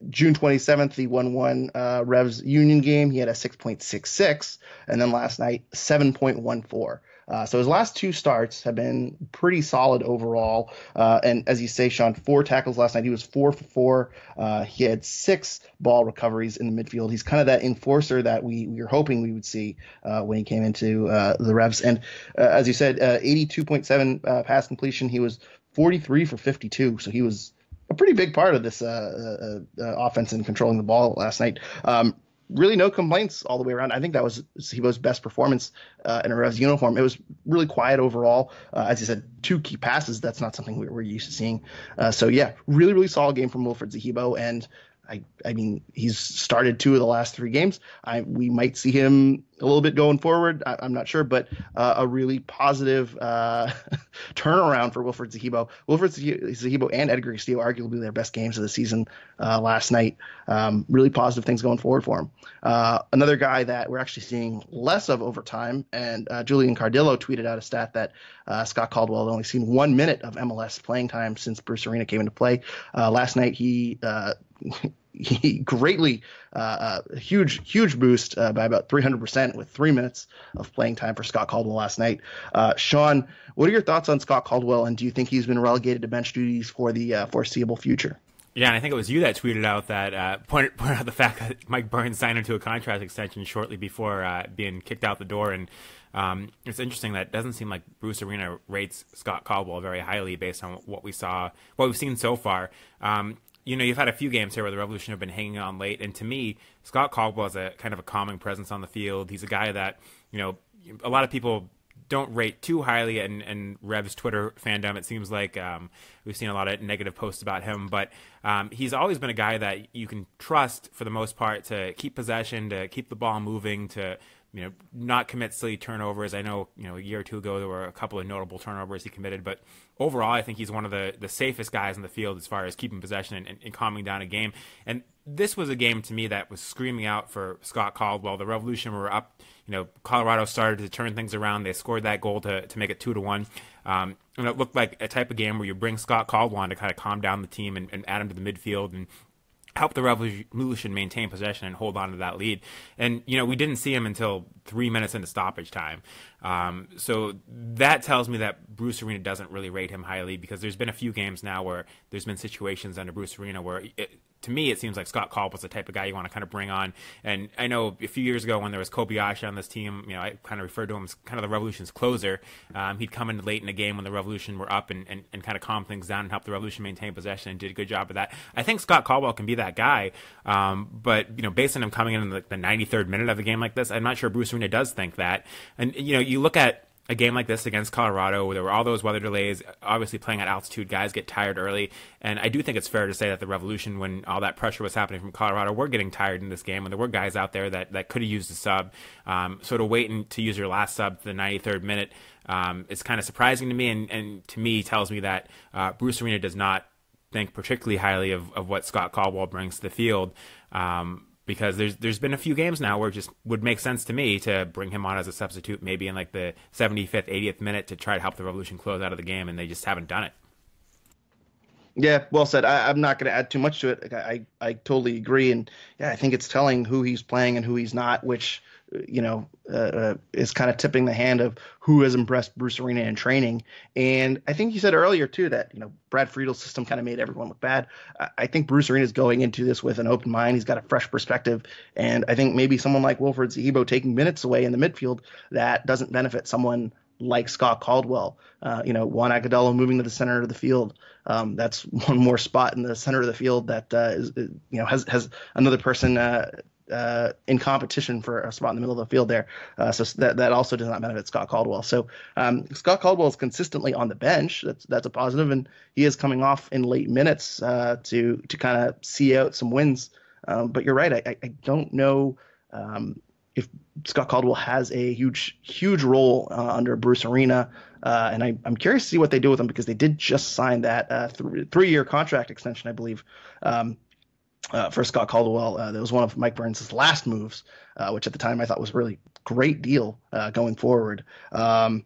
June 27th, the 1-1 Revs Union game, he had a 6.66. And then last night, 7.14. So his last 2 starts have been pretty solid overall. And as you say, Sean, 4 tackles last night. He was 4 for 4. He had 6 ball recoveries in the midfield. He's kind of that enforcer that we were hoping we would see when he came into the Revs. And as you said, 82.7 pass completion. He was 43 for 52. So he was a pretty big part of this offense in controlling the ball last night. Really no complaints all the way around. I think that was Zahibo's best performance in a Revs uniform. It was really quiet overall. As you said, 2 key passes. That's not something we're used to seeing. So yeah, really, really solid game from Wilfried Zahibo. And I mean, he's started 2 of the last 3 games. We might see him a little bit going forward. I'm not sure, but a really positive turnaround for Wilfried Zahibo. Wilfried Zahibo and Edgar Castillo, arguably their best games of the season last night. Really positive things going forward for him. Another guy that we're actually seeing less of over time, and Julian Cardillo tweeted out a stat that Scott Caldwell had only seen 1 minute of MLS playing time since Bruce Arena came into play. Last night, he greatly huge boost by about 300% with 3 minutes of playing time for Scott Caldwell last night. Sean, what are your thoughts on Scott Caldwell, and do you think he's been relegated to bench duties for the foreseeable future? Yeah, and I think it was you that tweeted out that pointed out the fact that Mike Burns signed him to a contract extension shortly before being kicked out the door. And it's interesting that it doesn't seem like Bruce Arena rates Scott Caldwell very highly based on what we've seen so far. You've had a few games here where the Revolution have been hanging on late, and to me, Scott Caldwell is a kind of a calming presence on the field. He's a guy that, a lot of people don't rate too highly in Rev's Twitter fandom. It seems like we've seen a lot of negative posts about him, but he's always been a guy that you can trust for the most part to keep possession, to keep the ball moving, to not commit silly turnovers. I know, a year or 2 ago there were a couple of notable turnovers he committed, but overall I think he's one of the safest guys in the field as far as keeping possession and calming down a game. And this was a game to me that was screaming out for Scott Caldwell. The Revolution were up, Colorado started to turn things around. They scored that goal to make it 2-1. And it looked like a type of game where you bring Scott Caldwell on to kind of calm down the team and add him to the midfield and help the Revolution maintain possession and hold on to that lead. And, we didn't see him until 3 minutes into stoppage time. So that tells me that Bruce Arena doesn't really rate him highly, because there's been a few games now where there's been situations under Bruce Arena where to me, it seems like Scott Caldwell's the type of guy you want to kind of bring on. And I know a few years ago when there was Kobayashi on this team, I kind of referred to him as kind of the Revolution's closer. He'd come in late in the game when the Revolution were up and kind of calm things down and help the Revolution maintain possession, and did a good job of that. I think Scott Caldwell can be that guy. But, based on him coming in the 93rd minute of a game like this, I'm not sure Bruce Arena does think that. And, you look at a game like this against Colorado, where there were all those weather delays, obviously playing at altitude, guys get tired early. And I do think it's fair to say that the Revolution, when all that pressure was happening from Colorado, were getting tired in this game, and there were guys out there that could have used a sub. So to wait to use your last sub to the 93rd minute, it's kind of surprising to me, and to me tells me that Bruce Arena does not think particularly highly of what Scott Caldwell brings to the field. Because there's been a few games now where it just would make sense to me to bring him on as a substitute, maybe in like the 75th, 80th minute, to try to help the Revolution close out of the game, and they just haven't done it. Yeah, well said. I'm not going to add too much to it. Like, I totally agree, and yeah, I think it's telling who he's playing and who he's not, which is kind of tipping the hand of who has impressed Bruce Arena in training. And I think you said earlier too that Brad Friedel's system kind of made everyone look bad. I think Bruce Arena is going into this with an open mind. He's got a fresh perspective, and I think maybe someone like Wilfred Zahibo taking minutes away in the midfield that doesn't benefit someone like Scott Caldwell. Juan Agudelo moving to the center of the field. That's one more spot in the center of the field that has another person in competition for a spot in the middle of the field there. So that also does not benefit Scott Caldwell. So Scott Caldwell is consistently on the bench. That's a positive, and he is coming off in late minutes to kind of see out some wins. But you're right. I don't know if Scott Caldwell has a huge role under Bruce Arena. And I'm curious to see what they do with him, because they did just sign that 3-year contract extension, I believe, for Scott Caldwell. That was one of Mike Burns' last moves, which at the time I thought was a really great deal going forward. I'm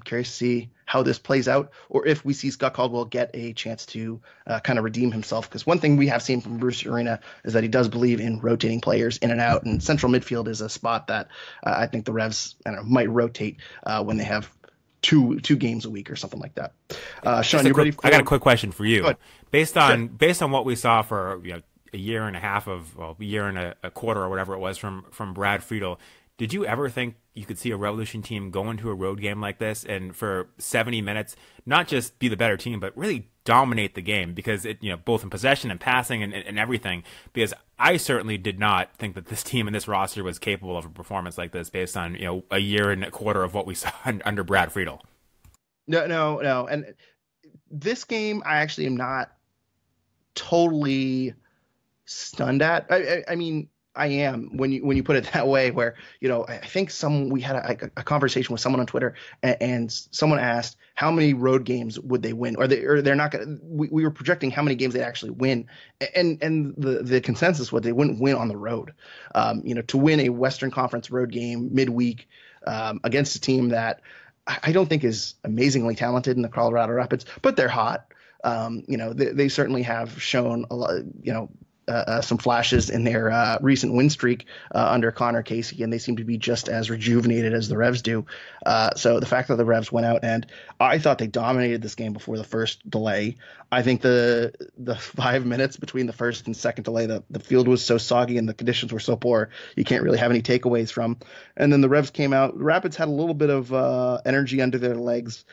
curious to see how this plays out, or if we see Scott Caldwell get a chance to kind of redeem himself. Because one thing we have seen from Bruce Arena is that he does believe in rotating players in and out, and central midfield is a spot that I think the Revs might rotate when they have two games a week or something like that. Sean, you ready? I got a quick question for you. Based on what we saw for a year and a half a year and a quarter or whatever it was from Brad Friedel, did you ever think you could see a Revolution team go into a road game like this and for 70 minutes not just be the better team, but really dominate the game? Because it, both in possession and passing and everything. Because I certainly did not think that this team and this roster was capable of a performance like this based on a year and a quarter of what we saw under Brad Friedel. No. And this game, I actually am not totally stunned at. I mean, I am when you put it that way, where I think we had a conversation with someone on Twitter, and someone asked how many road games would they win, or they're not going. We were projecting how many games they'd actually win, and the consensus was they wouldn't win on the road. To win a Western Conference road game midweek against a team that I don't think is amazingly talented in the Colorado Rapids, but they're hot. They certainly have shown a lot. Some flashes in their recent win streak under Connor Casey, and they seem to be just as rejuvenated as the Revs do. So the fact that the Revs went out, and I thought they dominated this game before the first delay. I think the 5 minutes between the first and second delay, the field was so soggy and the conditions were so poor, you can't really have any takeaways from. And then the Revs came out. The Rapids had a little bit of energy under their legs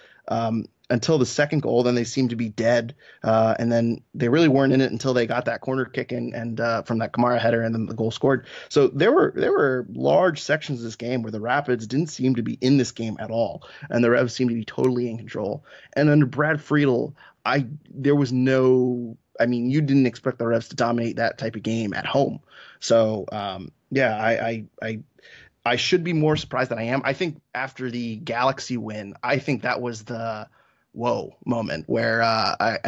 until the second goal. Then they seemed to be dead, and then they really weren't in it until they got that corner kick and from that Kamara header, and then the goal scored. So there were large sections of this game where the Rapids didn't seem to be in this game at all, and the Revs seemed to be totally in control. And under Brad Friedel, there was no. I mean, you didn't expect the Revs to dominate that type of game at home. So I should be more surprised than I am. I think after the Galaxy win, I think that was the whoa moment where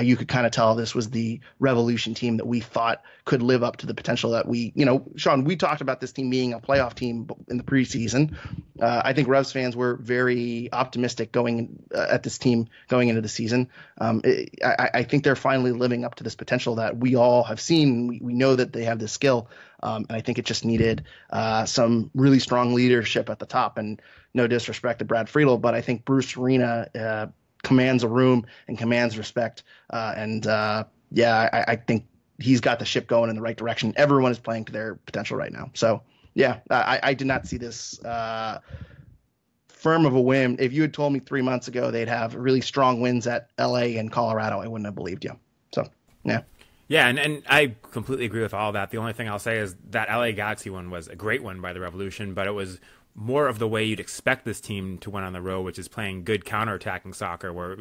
you could kind of tell this was the Revolution team that we thought could live up to the potential that Sean, we talked about this team being a playoff team in the preseason. I think Revs fans were very optimistic at this team going into the season. I think they're finally living up to this potential that we all have seen. We know that they have the skill. And I think it just needed some really strong leadership at the top. And no disrespect to Brad Friedel, but I think Bruce Arena commands a room and commands respect. I think he's got the ship going in the right direction. Everyone is playing to their potential right now. So, I did not see this firm of a win. If you had told me 3 months ago they'd have really strong wins at LA and Colorado, I wouldn't have believed you. So, yeah. Yeah, and I completely agree with all that. The only thing I'll say is that LA Galaxy one was a great win by the Revolution, but it was more of the way you'd expect this team to win on the road, which is playing good counterattacking soccer, where,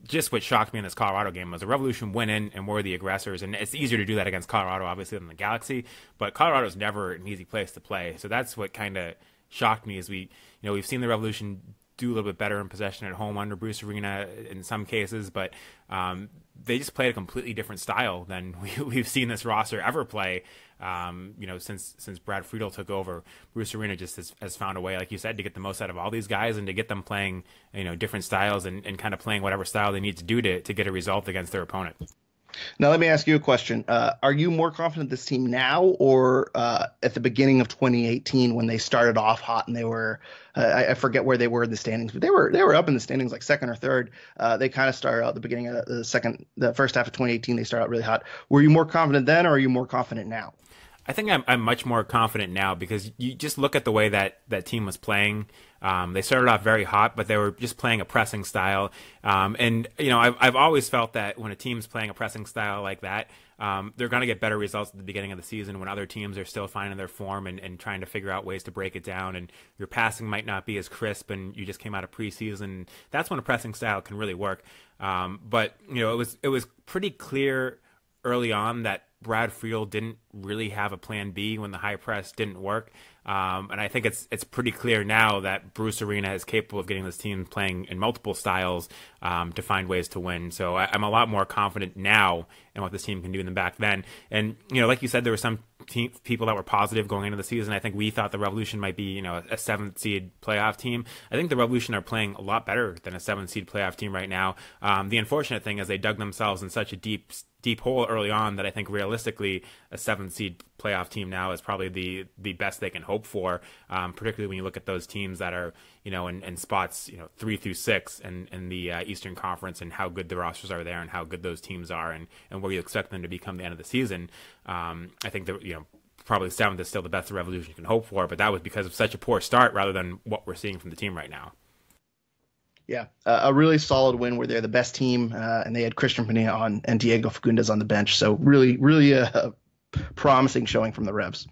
just what shocked me in this Colorado game was the Revolution went in and were the aggressors, and it's easier to do that against Colorado, obviously, than the Galaxy, but Colorado's never an easy place to play. So that's what kind of shocked me is we've seen the Revolution do a little bit better in possession at home under Bruce Arena in some cases, but they just played a completely different style than we've seen this roster ever play. Since Brad Friedel took over, Bruce Arena just has found a way, like you said, to get the most out of all these guys and to get them playing, different styles and kind of playing whatever style they need to do to get a result against their opponent. Now, let me ask you a question. Are you more confident this team now or at the beginning of 2018 when they started off hot and they were, I forget where they were in the standings, but they were up in the standings like second or third. They kind of started out at the beginning of the first half of 2018. They started out really hot. Were you more confident then or are you more confident now? I think I'm much more confident now because you just look at the way that team was playing. They started off very hot, but they were just playing a pressing style. I've always felt that when a team's playing a pressing style like that, they're going to get better results at the beginning of the season when other teams are still finding their form and trying to figure out ways to break it down. And your passing might not be as crisp, and you just came out of preseason. That's when a pressing style can really work. But it was pretty clear early on that Brad Friedel didn't really have a plan B when the high press didn't work. And I think it's pretty clear now that Bruce Arena is capable of getting this team playing in multiple styles to find ways to win. So I'm a lot more confident now in what this team can do than back then. And, like you said, there were some people that were positive going into the season. I think we thought the Revolution might be, a seventh seed playoff team. I think the Revolution are playing a lot better than a seventh seed playoff team right now. The unfortunate thing is they dug themselves in such a deep hole early on that I think realistically a seventh seed playoff team now is probably the best they can hope for, particularly when you look at those teams that are, in spots, 3 through 6 in the Eastern Conference and how good the rosters are there and how good those teams are and where you expect them to become the end of the season. I think that, probably 7th is still the best the Revolution can hope for, but that was because of such a poor start rather than what we're seeing from the team right now. Yeah, a really solid win where they're the best team, and they had Christian Pinilla on and Diego Fagundes on the bench. So really promising showing from the Revs.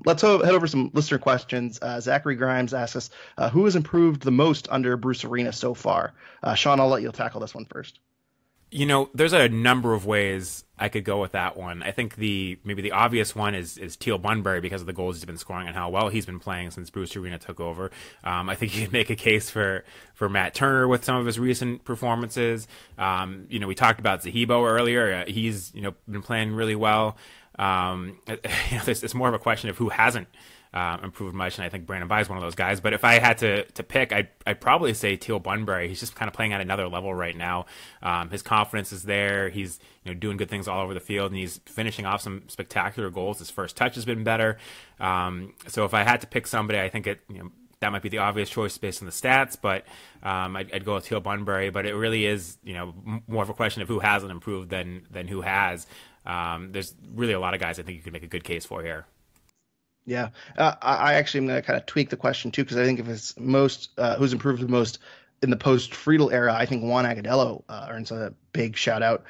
Let's head over some listener questions. Zachary Grimes asks us, who has improved the most under Bruce Arena so far? Sean, I'll let you tackle this one first. There's a number of ways I could go with that one. I think maybe the obvious one is Teal Bunbury because of the goals he's been scoring and how well he's been playing since Bruce Arena took over. I think you could make a case for Matt Turner with some of his recent performances. We talked about Zahibo earlier. He's been playing really well. It's more of a question of who hasn't improved much, and I think Brandon Bai is one of those guys. But if I had to pick, I'd probably say Teal Bunbury. He's just kind of playing at another level right now. His confidence is there. He's doing good things all over the field, and he's finishing off some spectacular goals. His first touch has been better. So if I had to pick somebody, I think that might be the obvious choice based on the stats, but I'd go with Teal Bunbury. But it really is more of a question of who hasn't improved than who has. There's really a lot of guys I think you could make a good case for here. Yeah, I actually am going to kind of tweak the question too, because I think if it's who's improved the most in the post-Friedel era, I think Juan Agudelo earns a big shout-out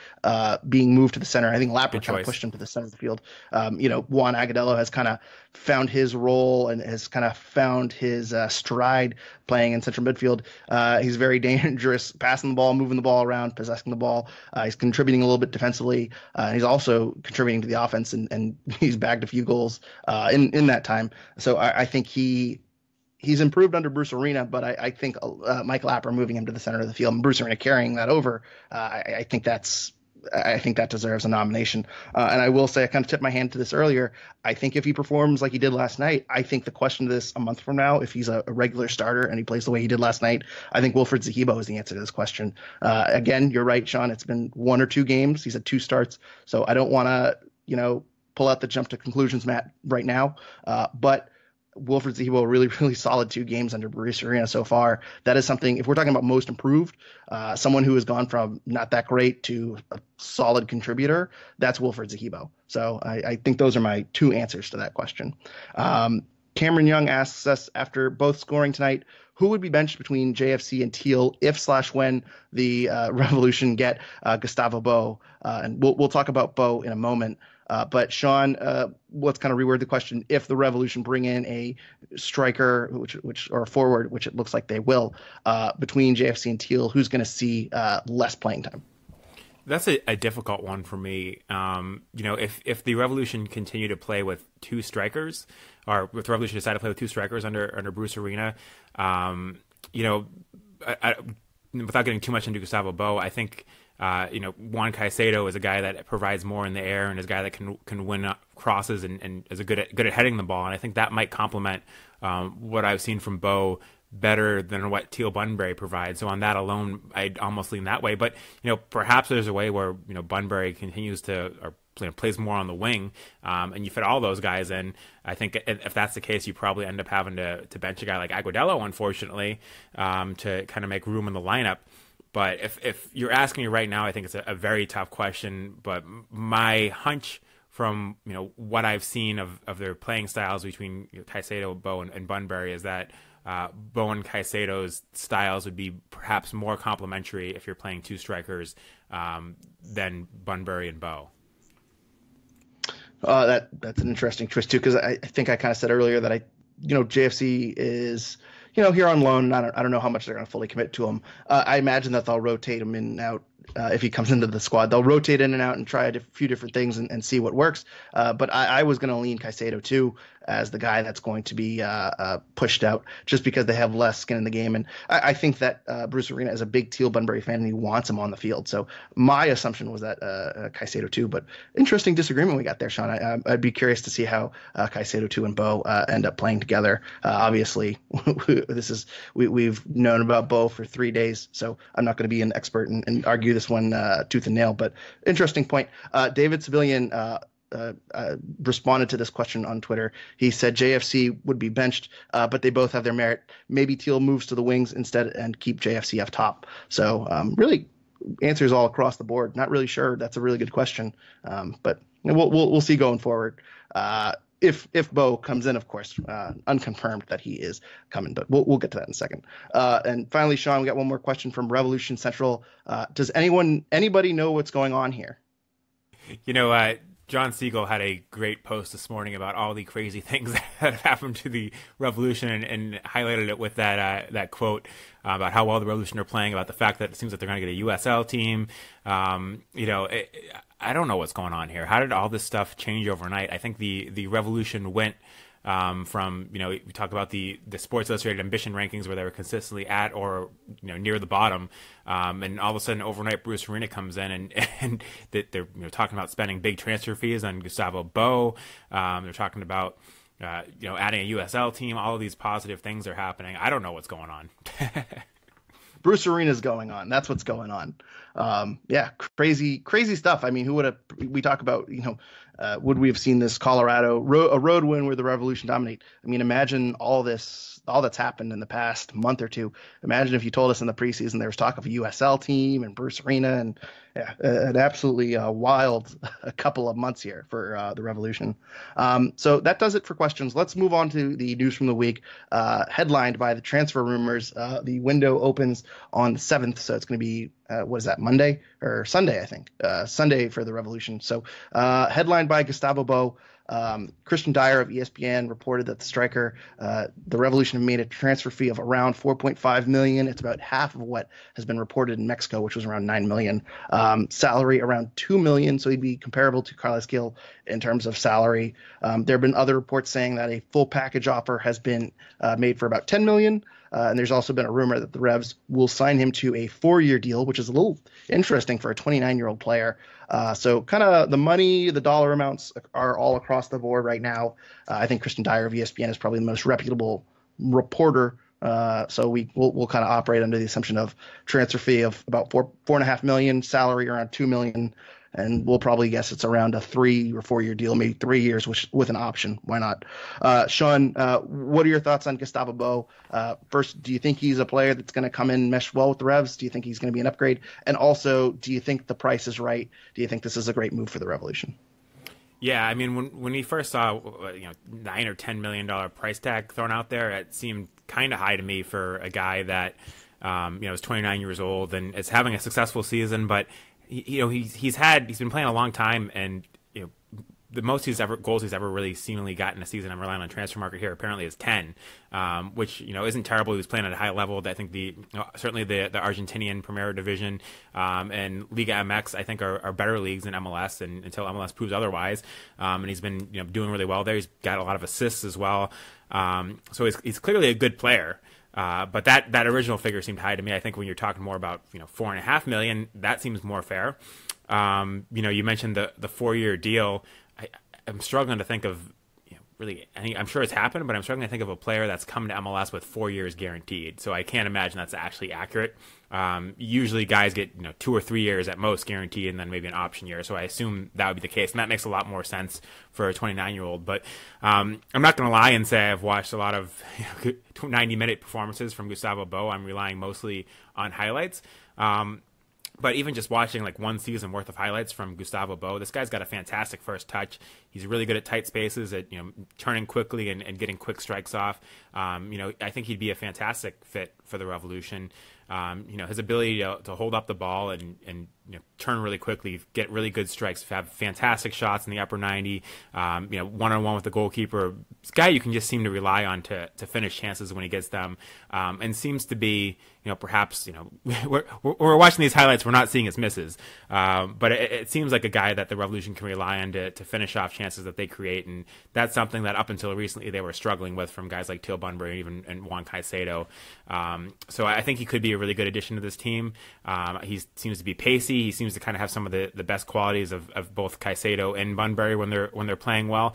being moved to the center. I think Lapper kind of pushed him to the center of the field. Juan Agudelo has kind of found his role and has kind of found his stride playing in central midfield. He's very dangerous, passing the ball, moving the ball around, possessing the ball. He's contributing a little bit defensively. He's also contributing to the offense, and he's bagged a few goals in that time. So I think he's improved under Bruce Arena, but I think Mike Lapper moving him to the center of the field and Bruce Arena carrying that over, I think that deserves a nomination. And I will say, I kind of tipped my hand to this earlier. I think if he performs like he did last night, I think the question to this a month from now, if he's a regular starter and he plays the way he did last night, I think Wilfried Zahibo is the answer to this question. Again, you're right, Sean. It's been 1 or 2 games. He's had 2 starts. So I don't want to, pull out the jump to conclusions, Matt, right now. But Wilfried Zahibo, really solid 2 games under Bruce Arena so far. That is something, if we're talking about most improved, someone who has gone from not that great to a solid contributor, that's Wilfried Zahibo. So I think those are my 2 answers to that question. Cameron Young asks us, after both scoring tonight, who would be benched between JFC and Teal if/when the Revolution get Gustavo Bo? And we'll talk about Bo in a moment. But Sean, let's kind of reword the question. If the Revolution bring in a striker, or a forward, which it looks like they will, between JFC and Teal, who's going to see less playing time? That's a difficult one for me. If the Revolution continue to play with 2 strikers, or if the Revolution decide to play with 2 strikers under Bruce Arena, you know, without getting too much into Gustavo Bo, I think Juan Caicedo is a guy that provides more in the air and is a guy that can win crosses and is good at heading the ball. And I think that might complement what I've seen from Bo better than what Teal Bunbury provides. So on that alone, I'd almost lean that way. But perhaps there's a way where Bunbury continues to or plays more on the wing, and you fit all those guys in. I think if that's the case, you probably end up having to bench a guy like Agudelo, unfortunately, to kind of make room in the lineup. But if you're asking me right now, I think it's a very tough question. But my hunch from what I've seen of their playing styles between Caicedo, Bo, and Bunbury is that Bo and Caicedo's styles would be perhaps more complementary if you're playing two strikers than Bunbury and Bo. That's an interesting twist too, because I think I kind of said earlier that JFC is here on loan. I don't know how much they're going to fully commit to him. I imagine that they'll rotate him in and out. If he comes into the squad, they'll rotate in and out and try a few different things and see what works. But I was going to lean Caicedo too as the guy that's going to be pushed out, just because they have less skin in the game. And I think that Bruce Arena is a big Teal Bunbury fan and he wants him on the field. So my assumption was that Caicedo too. But interesting disagreement we got there, Sean. I'd be curious to see how Caicedo too and Bo end up playing together. Obviously, we've known about Bo for 3 days, so I'm not going to be an expert and argue this one tooth and nail. But interesting point. David Civilian responded to this question on Twitter. He said JFC would be benched, but they both have their merit. Maybe Teal moves to the wings instead and keep JFC up top. So really answers all across the board. Not really sure. That's a really good question. But we'll see going forward. If Bo comes in, of course, unconfirmed that he is coming, but we'll get to that in a second. And finally, Sean, we got one more question from Revolution Central. Does anybody know what's going on here? John Siegel had a great post this morning about all the crazy things that have happened to the Revolution and highlighted it with that quote about how well the Revolution are playing, about the fact that it seems like they're going to get a USL team. I don't know what's going on here. How did all this stuff change overnight? I think the Revolution went from, we talk about the Sports Illustrated ambition rankings where they were consistently at or, near the bottom. And all of a sudden overnight Bruce Arena comes in and they're talking about spending big transfer fees on Gustavo Bo. They're talking about, adding a USL team. All of these positive things are happening. I don't know what's going on. Bruce Arena's going on. That's what's going on. Crazy stuff. I mean, who would have? We talk about, would we have seen this Colorado a road win where the Revolution dominate? I mean, imagine all that's happened in the past month or two. Imagine if you told us in the preseason there was talk of a USL team and Bruce Arena, and an absolutely wild a couple of months here for the Revolution. So that does it for questions. Let's move on to the news from the week, headlined by the transfer rumors. The window opens on the 7th, so it's going to be what is that, Monday or Sunday? I think Sunday for the Revolution. So headlined by Gustavo Bo. Christian Dyer of ESPN reported that the striker, the Revolution have made a transfer fee of around $4.5 million. It's about half of what has been reported in Mexico, which was around $9 million. Salary around $2 million, so he'd be comparable to Carlos Gil in terms of salary. There have been other reports saying that a full package offer has been made for about $10 million. And there's also been a rumor that the Revs will sign him to a 4-year deal, which is a little interesting for a 29-year-old player. So kind of the money, the dollar amounts are all across the board right now. I think Christian Dyer of ESPN is probably the most reputable reporter. So we'll kind of operate under the assumption of transfer fee of about $4.5 million, salary around $2 million. And we'll probably guess it's around a 3 or 4 year deal, maybe 3 years with an option. Why not? Sean, what are your thoughts on Gustavo Bo? First, do you think he's a player that's going to come in and mesh well with the Revs? Do you think he's going to be an upgrade? And also, do you think the price is right? Do you think this is a great move for the Revolution? Yeah, I mean, when we first saw $9 or $10 million price tag thrown out there, it seemed kind of high to me for a guy that is 29 years old and is having a successful season, but he's been playing a long time, and the most goals he's ever really seemingly gotten a season, I'm relying on transfer market here, apparently is 10, which isn't terrible. He was playing at a high level. I think certainly the Argentinian Primera Division and Liga MX I think are better leagues than MLS, and until MLS proves otherwise. And he's been doing really well there. He's got a lot of assists as well. So he's clearly a good player. But that original figure seemed high to me. I think when you're talking more about, $4.5 million, that seems more fair. You mentioned the 4-year deal. I'm struggling to think of, really, I'm sure it's happened, but I'm struggling to think of a player that's come to MLS with 4 years guaranteed. So I can't imagine that's actually accurate. Usually guys get 2 or 3 years at most guaranteed, and then maybe an option year. So I assume that would be the case, and that makes a lot more sense for a 29-year-old. But I'm not going to lie and say I've watched a lot of 90-minute performances from Gustavo Bo. I'm relying mostly on highlights. But even just watching like one season worth of highlights from Gustavo Bo, this guy's got a fantastic first touch. He's really good at tight spaces, at turning quickly and getting quick strikes off. I think he'd be a fantastic fit for the Revolution. His ability to hold up the ball and turn really quickly, get really good strikes, have fantastic shots in the upper 90, one-on-one with the goalkeeper. This guy you can just seem to rely on to finish chances when he gets them, and seems to be, perhaps, we're watching these highlights, we're not seeing his misses, but it seems like a guy that the Revolution can rely on to finish off chances that they create, and that's something that up until recently they were struggling with from guys like Teal Bunbury and Juan Caicedo. So I think he could be a really good addition to this team. He seems to be pacey. He seems to kind of have some of the best qualities of both Caicedo and Bunbury when they're playing well.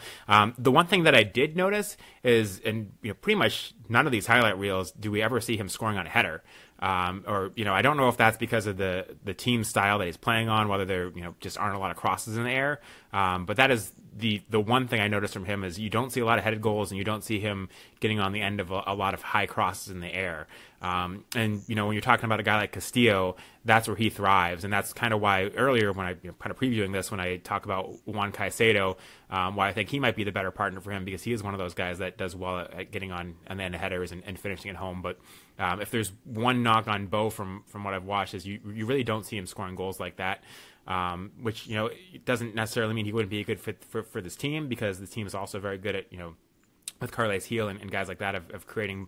The one thing that I did notice is, and pretty much none of these highlight reels do we ever see him scoring on a header. I don't know if that's because of the team style that he's playing on, whether there just aren't a lot of crosses in the air. But that is the one thing I noticed from him is you don't see a lot of headed goals, and you don't see him getting on the end of a lot of high crosses in the air. And when you're talking about a guy like Castillo, that's where he thrives, and that's kind of why earlier when I kind of previewing this, when I talk about Juan Caicedo, why I think he might be the better partner for him, because he is one of those guys that does well at getting on the end of headers and finishing at home. But if there's one knock on Bo from what I've watched is you really don't see him scoring goals like that. Which it doesn't necessarily mean he wouldn't be a good fit for this team, because the team is also very good at with Carles Heel and guys like that of creating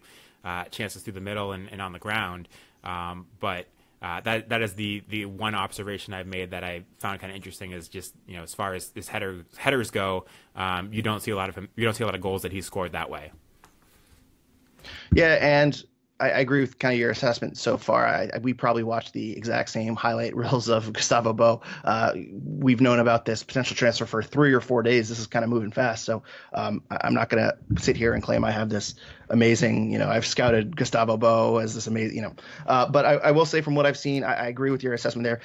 chances through the middle and on the ground. But that is the one observation I've made that I found kind of interesting, is just as far as his headers go, you don't see a lot of goals that he's scored that way. Yeah, and I agree with kind of your assessment so far. We probably watched the exact same highlight reels of Gustavo Bo. We've known about this potential transfer for 3 or 4 days. This is kind of moving fast. So I'm not going to sit here and claim I have this amazing, I've scouted Gustavo Bo as this amazing, but I will say from what I've seen, I agree with your assessment there.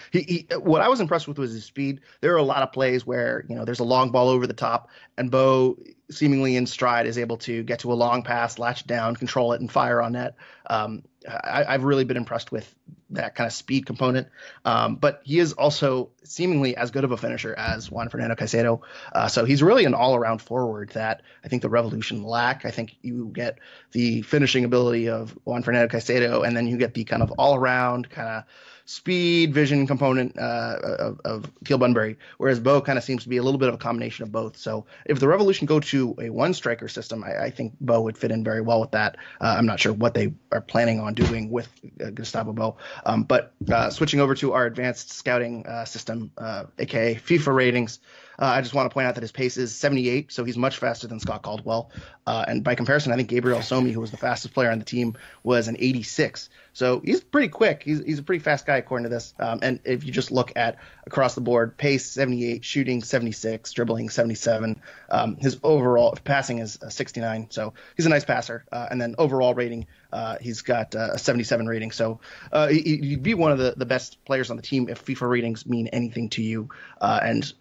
What I was impressed with was his speed. There are a lot of plays where, there's a long ball over the top, and Bo seemingly in stride is able to get to a long pass, latch down, control it, and fire on net. I've really been impressed with that kind of speed component. But he is also seemingly as good of a finisher as Juan Fernando Caicedo. So he's really an all-around forward that I think the Revolution lack. I think you get the finishing ability of Juan Fernando Caicedo, and then you get the kind of all-around kind of speed, vision component of Teal Bunbury, whereas Bo kind of seems to be a little bit of a combination of both. So if the Revolution go to a one-striker system, I think Bo would fit in very well with that. I'm not sure what they are planning on doing with Gustavo Bo. But switching over to our advanced scouting system, aka FIFA ratings, I just want to point out that his pace is 78, so he's much faster than Scott Caldwell. And by comparison, I think Gabriel Somi, who was the fastest player on the team, was an 86. So he's pretty quick. He's a pretty fast guy according to this. And if you just look at across the board, pace 78, shooting 76, dribbling 77. His overall passing is 69. So he's a nice passer. And then overall rating, he's got a 77 rating. So he'd be one of the best players on the team if FIFA ratings mean anything to you. And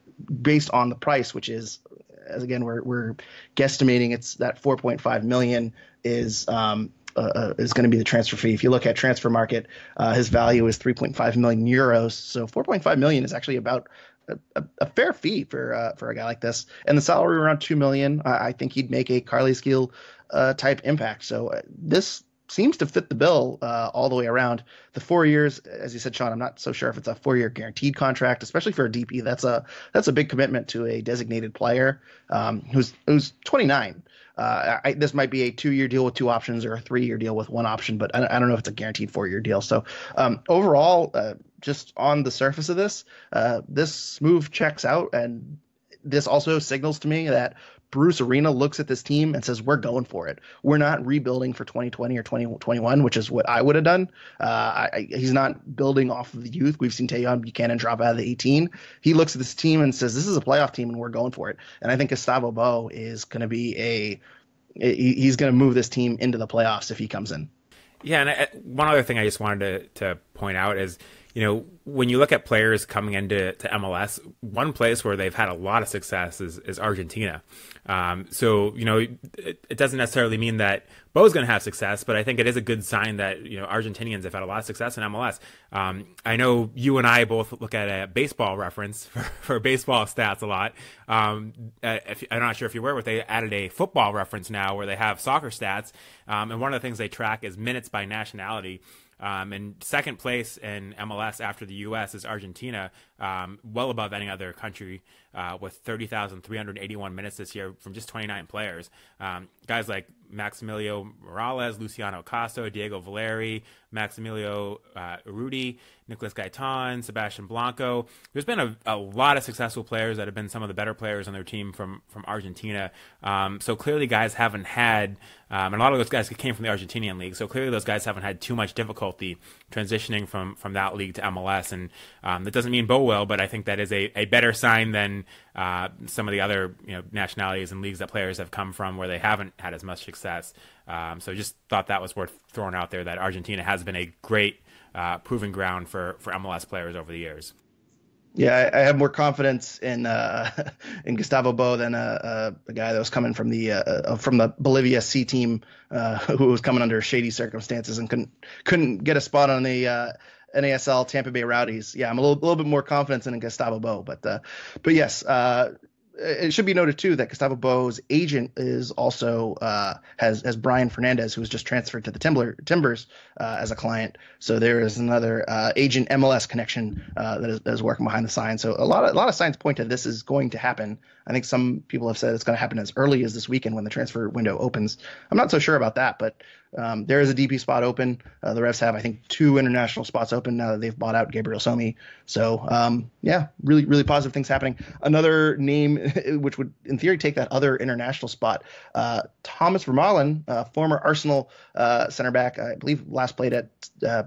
based on the price, which is, as again, we're guesstimating it's that 4.5 million is going to be the transfer fee. If you look at Transfer Market, his value is 3.5 million euros. So 4.5 million is actually about a fair fee for a guy like this. And the salary around 2 million, I think he'd make a Carles Gil type impact. So this seems to fit the bill all the way around. The 4 years, as you said, Sean, I'm not so sure if it's a 4-year guaranteed contract, especially for a DP. That's a big commitment to a designated player who's 29. This might be a 2-year deal with 2 options or a 3-year deal with 1 option, but I don't know if it's a guaranteed 4-year deal. So overall, just on the surface of this move checks out, and this also signals to me that Bruce Arena looks at this team and says, we're going for it. We're not rebuilding for 2020 or 2021, which is what I would have done. He's not building off of the youth. We've seen Tayon Buchanan drop out of the 18. He looks at this team and says, this is a playoff team and we're going for it. And I think Gustavo Bo is going to be he's going to move this team into the playoffs if he comes in. Yeah, and one other thing I just wanted to point out is, when you look at players coming into MLS, one place where they've had a lot of success is Argentina. So, it doesn't necessarily mean that Bo's going to have success, but I think it is a good sign that, Argentinians have had a lot of success in MLS. I know you and I both look at a baseball reference for baseball stats a lot. I'm not sure if you're aware, but they added a football reference now where they have soccer stats. And one of the things they track is minutes by nationality. And second place in MLS after the U.S. is Argentina, well above any other country, with 30,381 minutes this year from just 29 players. Guys like Maximilio Morales, Luciano Casto, Diego Valeri, Maximilio Urruti, Nicolas Gaitan, Sebastian Blanco. There's been a lot of successful players that have been some of the better players on their team from Argentina. So clearly guys haven't had, and a lot of those guys came from the Argentinian league, so clearly those guys haven't had too much difficulty transitioning from that league to MLS. And that doesn't mean Bo will, but I think that is a better sign than some of the other nationalities and leagues that players have come from where they haven't had as much success. So just thought that was worth throwing out there, that Argentina has been a great proving ground for MLS players over the years. Yeah, I have more confidence in Gustavo Bo than a guy that was coming from the Bolivia C team, who was coming under shady circumstances and couldn't get a spot on the NASL Tampa Bay Rowdies. Yeah, I'm a little bit more confident in Gustavo Bo, but yes, it should be noted too that Gustavo Bo's agent is also has Brian Fernandez, who was just transferred to the Timbers as a client. So there is another agent MLS connection that is working behind the sign. So a lot of signs point to this is going to happen. I think some people have said it's going to happen as early as this weekend when the transfer window opens. I'm not so sure about that, but there is a DP spot open. The Revs have, I think, 2 international spots open now that they've bought out Gabriel Somi. So, yeah, really, really positive things happening. Another name, which would, in theory, take that other international spot, Thomas Vermaelen, former Arsenal center back, I believe last played at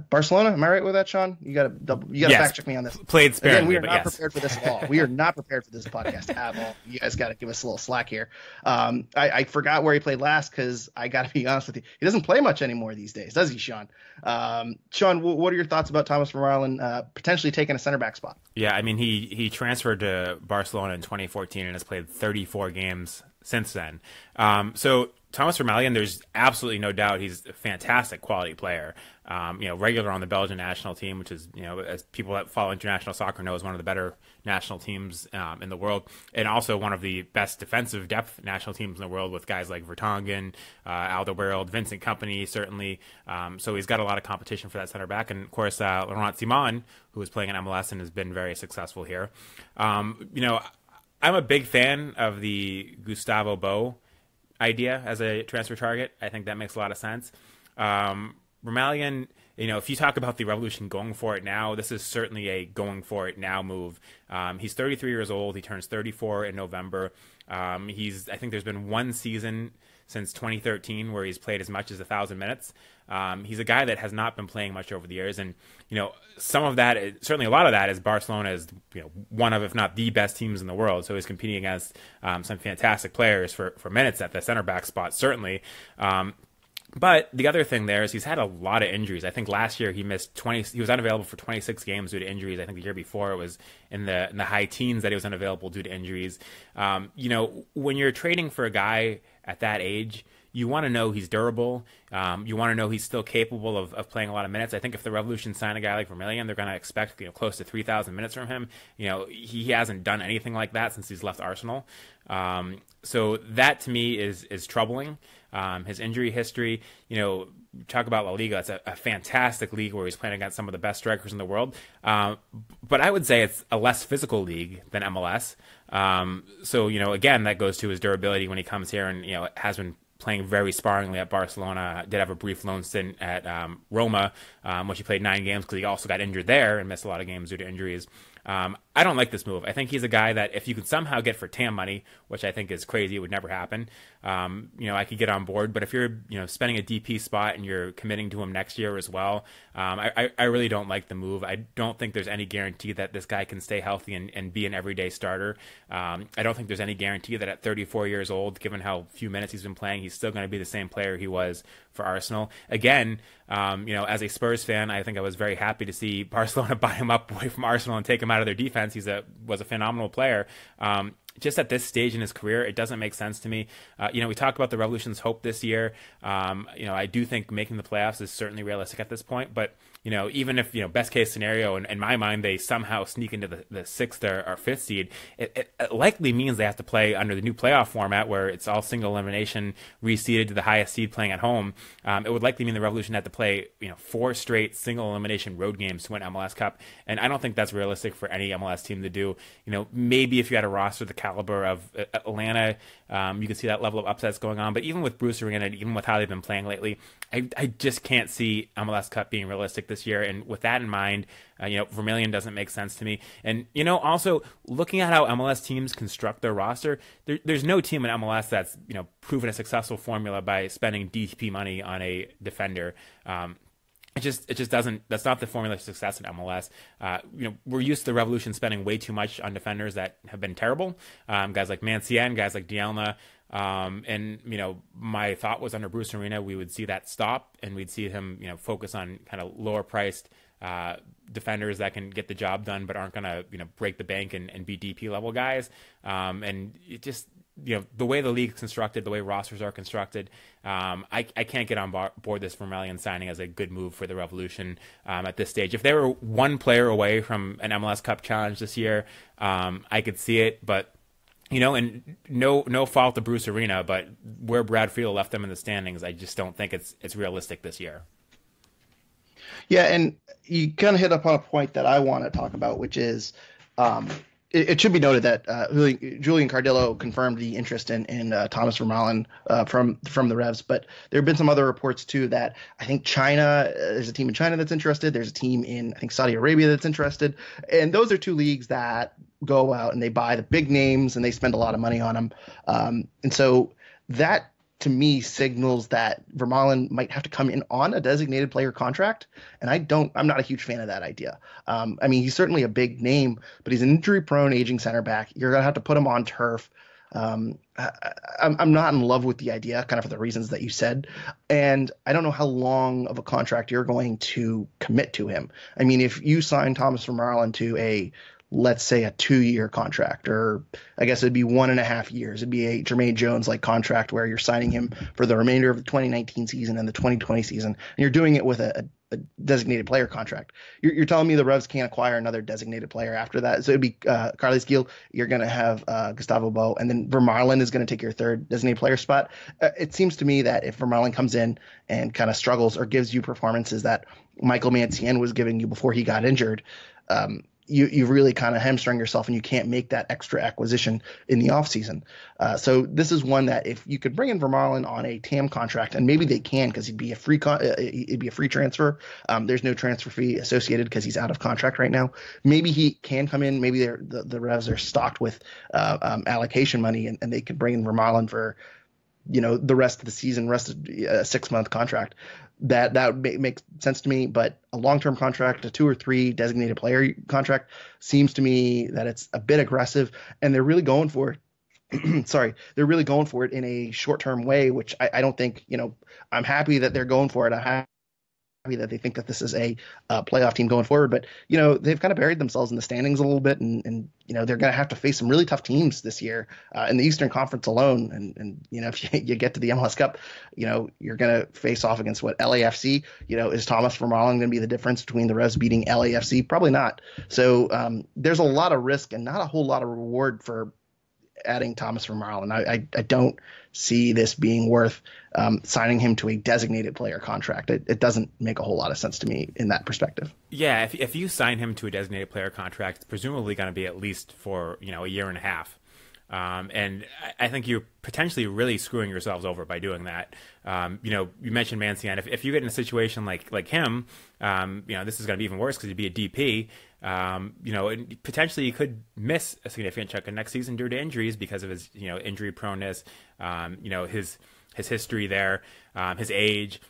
Barcelona. Am I right with that, Sean? You got to fact check me on this. Played sparingly. Again, we are not prepared for this at all. We are not prepared for this podcast at all. You guys got to give us a little slack here. I forgot where he played last because I got to be honest with you, he doesn't play much anymore these days, does he, Sean? Sean, what are your thoughts about Thomas Vermaelen potentially taking a center back spot? Yeah, I mean, he transferred to Barcelona in 2014 and has played 34 games since then. So Thomas Vermaelen, there's absolutely no doubt he's a fantastic quality player. Regular on the Belgian national team, which is, as people that follow international soccer know, is one of the better national teams in the world, and also one of the best defensive depth national teams in the world with guys like Vertonghen, Alderweireld, Vincent Kompany, certainly. So he's got a lot of competition for that center back, and of course Laurent Simon, who is playing in MLS and has been very successful here. I'm a big fan of the Gustavo Bo idea as a transfer target. I think that makes a lot of sense. Vermaelen, if you talk about the Revolution going for it now, this is certainly a going for it now move. He's 33 years old. He turns 34 in November. I think there's been one season since 2013 where he's played as much as 1,000 minutes. He's a guy that has not been playing much over the years, and some of that, certainly a lot of that, is Barcelona is one of, if not the best teams in the world. So he's competing against some fantastic players for minutes at the center back spot, certainly. But the other thing there is he's had a lot of injuries. I think last year he missed 20. He was unavailable for 26 games due to injuries. I think the year before it was in the high teens that he was unavailable due to injuries. When you're trading for a guy at that age, you want to know he's durable. You want to know he's still capable of playing a lot of minutes. I think if the Revolution sign a guy like Vermaelen, they're going to expect close to 3,000 minutes from him. He hasn't done anything like that since he's left Arsenal. So that to me is troubling. His injury history, talk about La Liga. It's a fantastic league where he's playing against some of the best strikers in the world. But I would say it's a less physical league than MLS. So, again, that goes to his durability when he comes here and, has been playing very sparingly at Barcelona. Did have a brief loan stint at I don't like this move. I think he's a guy that if you could somehow get for TAM money, which I think is crazy, it would never happen. I could get on board. But if you're, spending a DP spot and you're committing to him next year as well, I really don't like the move. I don't think there's any guarantee that this guy can stay healthy and be an everyday starter. I don't think there's any guarantee that at 34 years old, given how few minutes he's been playing, he's still going to be the same player he was for Arsenal. Again, as a Spurs fan, I think I was very happy to see Barcelona buy him up away from Arsenal and take him out of their defense. He was a phenomenal player. Just at this stage in his career, it doesn't make sense to me. We talked about the Revolution's hope this year. I do think making the playoffs is certainly realistic at this point, but even if, best case scenario, in my mind, they somehow sneak into the sixth or fifth seed, it likely means they have to play under the new playoff format where it's all single elimination, reseeded to the highest seed playing at home. It would likely mean the Revolution had to play, 4 straight single elimination road games to win MLS Cup. And I don't think that's realistic for any MLS team to do. Maybe if you had a roster the caliber of Atlanta, you could see that level of upsets going on. But even with Bruce Arena, even with how they've been playing lately, I just can't see MLS Cup being realistic this year. And with that in mind, Vermillion doesn't make sense to me. And, also looking at how MLS teams construct their roster, there's no team in MLS that's, proven a successful formula by spending DP money on a defender. It just doesn't. That's not the formula for success in MLS. We're used to the Revolution spending way too much on defenders that have been terrible. Guys like Mancien, guys like Dielna. My thought was under Bruce Arena, we would see that stop and we'd see him, focus on kind of lower priced defenders that can get the job done but aren't going to, break the bank and be DP level guys. And it just, the way the league's constructed, the way rosters are constructed, I can't get on board this Vermillion signing as a good move for the Revolution at this stage. If they were one player away from an MLS Cup challenge this year, I could see it, but and no fault to Bruce Arena, but where Brad Friedel left them in the standings, I just don't think it's realistic this year. Yeah, and you kind of hit up on a point that I want to talk about, which is it should be noted that Julian Cardillo confirmed the interest in Thomas Vermaelen from the Revs, but there have been some other reports too that I think there's a team in China that's interested. There's a team in, I think, Saudi Arabia that's interested. And those are two leagues that go out and they buy the big names and they spend a lot of money on them. And so that, to me, signals that Vermaelen might have to come in on a designated player contract. And I'm not a huge fan of that idea. He's certainly a big name, but he's an injury-prone aging center back. You're going to have to put him on turf. I'm not in love with the idea, kind of for the reasons that you said. And I don't know how long of a contract you're going to commit to him. If you sign Thomas Vermaelen to let's say a 2-year contract, or I guess it'd be 1.5 years. It'd be a Jermaine Jones-like contract where you're signing him for the remainder of the 2019 season and the 2020 season, and you're doing it with a designated player contract. You're telling me the Revs can't acquire another designated player after that? So it'd be Carles Gil, you're going to have Gustavo Bo, and then Vermaelen is going to take your third designated player spot. It seems to me that if Vermaelen comes in and kind of struggles or gives you performances that Michael Mancien was giving you before he got injured, you really kind of hamstring yourself and you can't make that extra acquisition in the offseason. So this is one that if you could bring in Vermaelen on a TAM contract, and maybe they can because it'd be a free transfer. There's no transfer fee associated because he's out of contract right now. Maybe he can come in. Maybe the Revs are stocked with allocation money and they could bring in Vermaelen for the rest of the season, rest of a 6-month contract. That would make sense to me, but a long-term contract, a 2 or 3 designated player contract, seems to me that it's a bit aggressive, and they're really going for it. They're really going for it in a short-term way, which I don't think. I'm happy that they're going for it. I'm happy that they think that this is a playoff team going forward, but they've kind of buried themselves in the standings a little bit, and they're going to have to face some really tough teams this year in the Eastern Conference alone. And if you get to the MLS Cup, you're going to face off against LAFC. Is Thomas Vermaelen going to be the difference between the Revs beating LAFC? Probably not. So there's a lot of risk and not a whole lot of reward for adding Thomas Vermaelen. I don't see this being worth signing him to a designated player contract. It doesn't make a whole lot of sense to me in that perspective. Yeah, if you sign him to a designated player contract, it's presumably going to be at least for a year and a half. And I think you're potentially really screwing yourselves over by doing that. You mentioned Mancienne. If you get in a situation like him, this is going to be even worse because he'd be a DP. And potentially he could miss a significant chunk of next season due to injuries because of his, injury proneness, his history there, his age.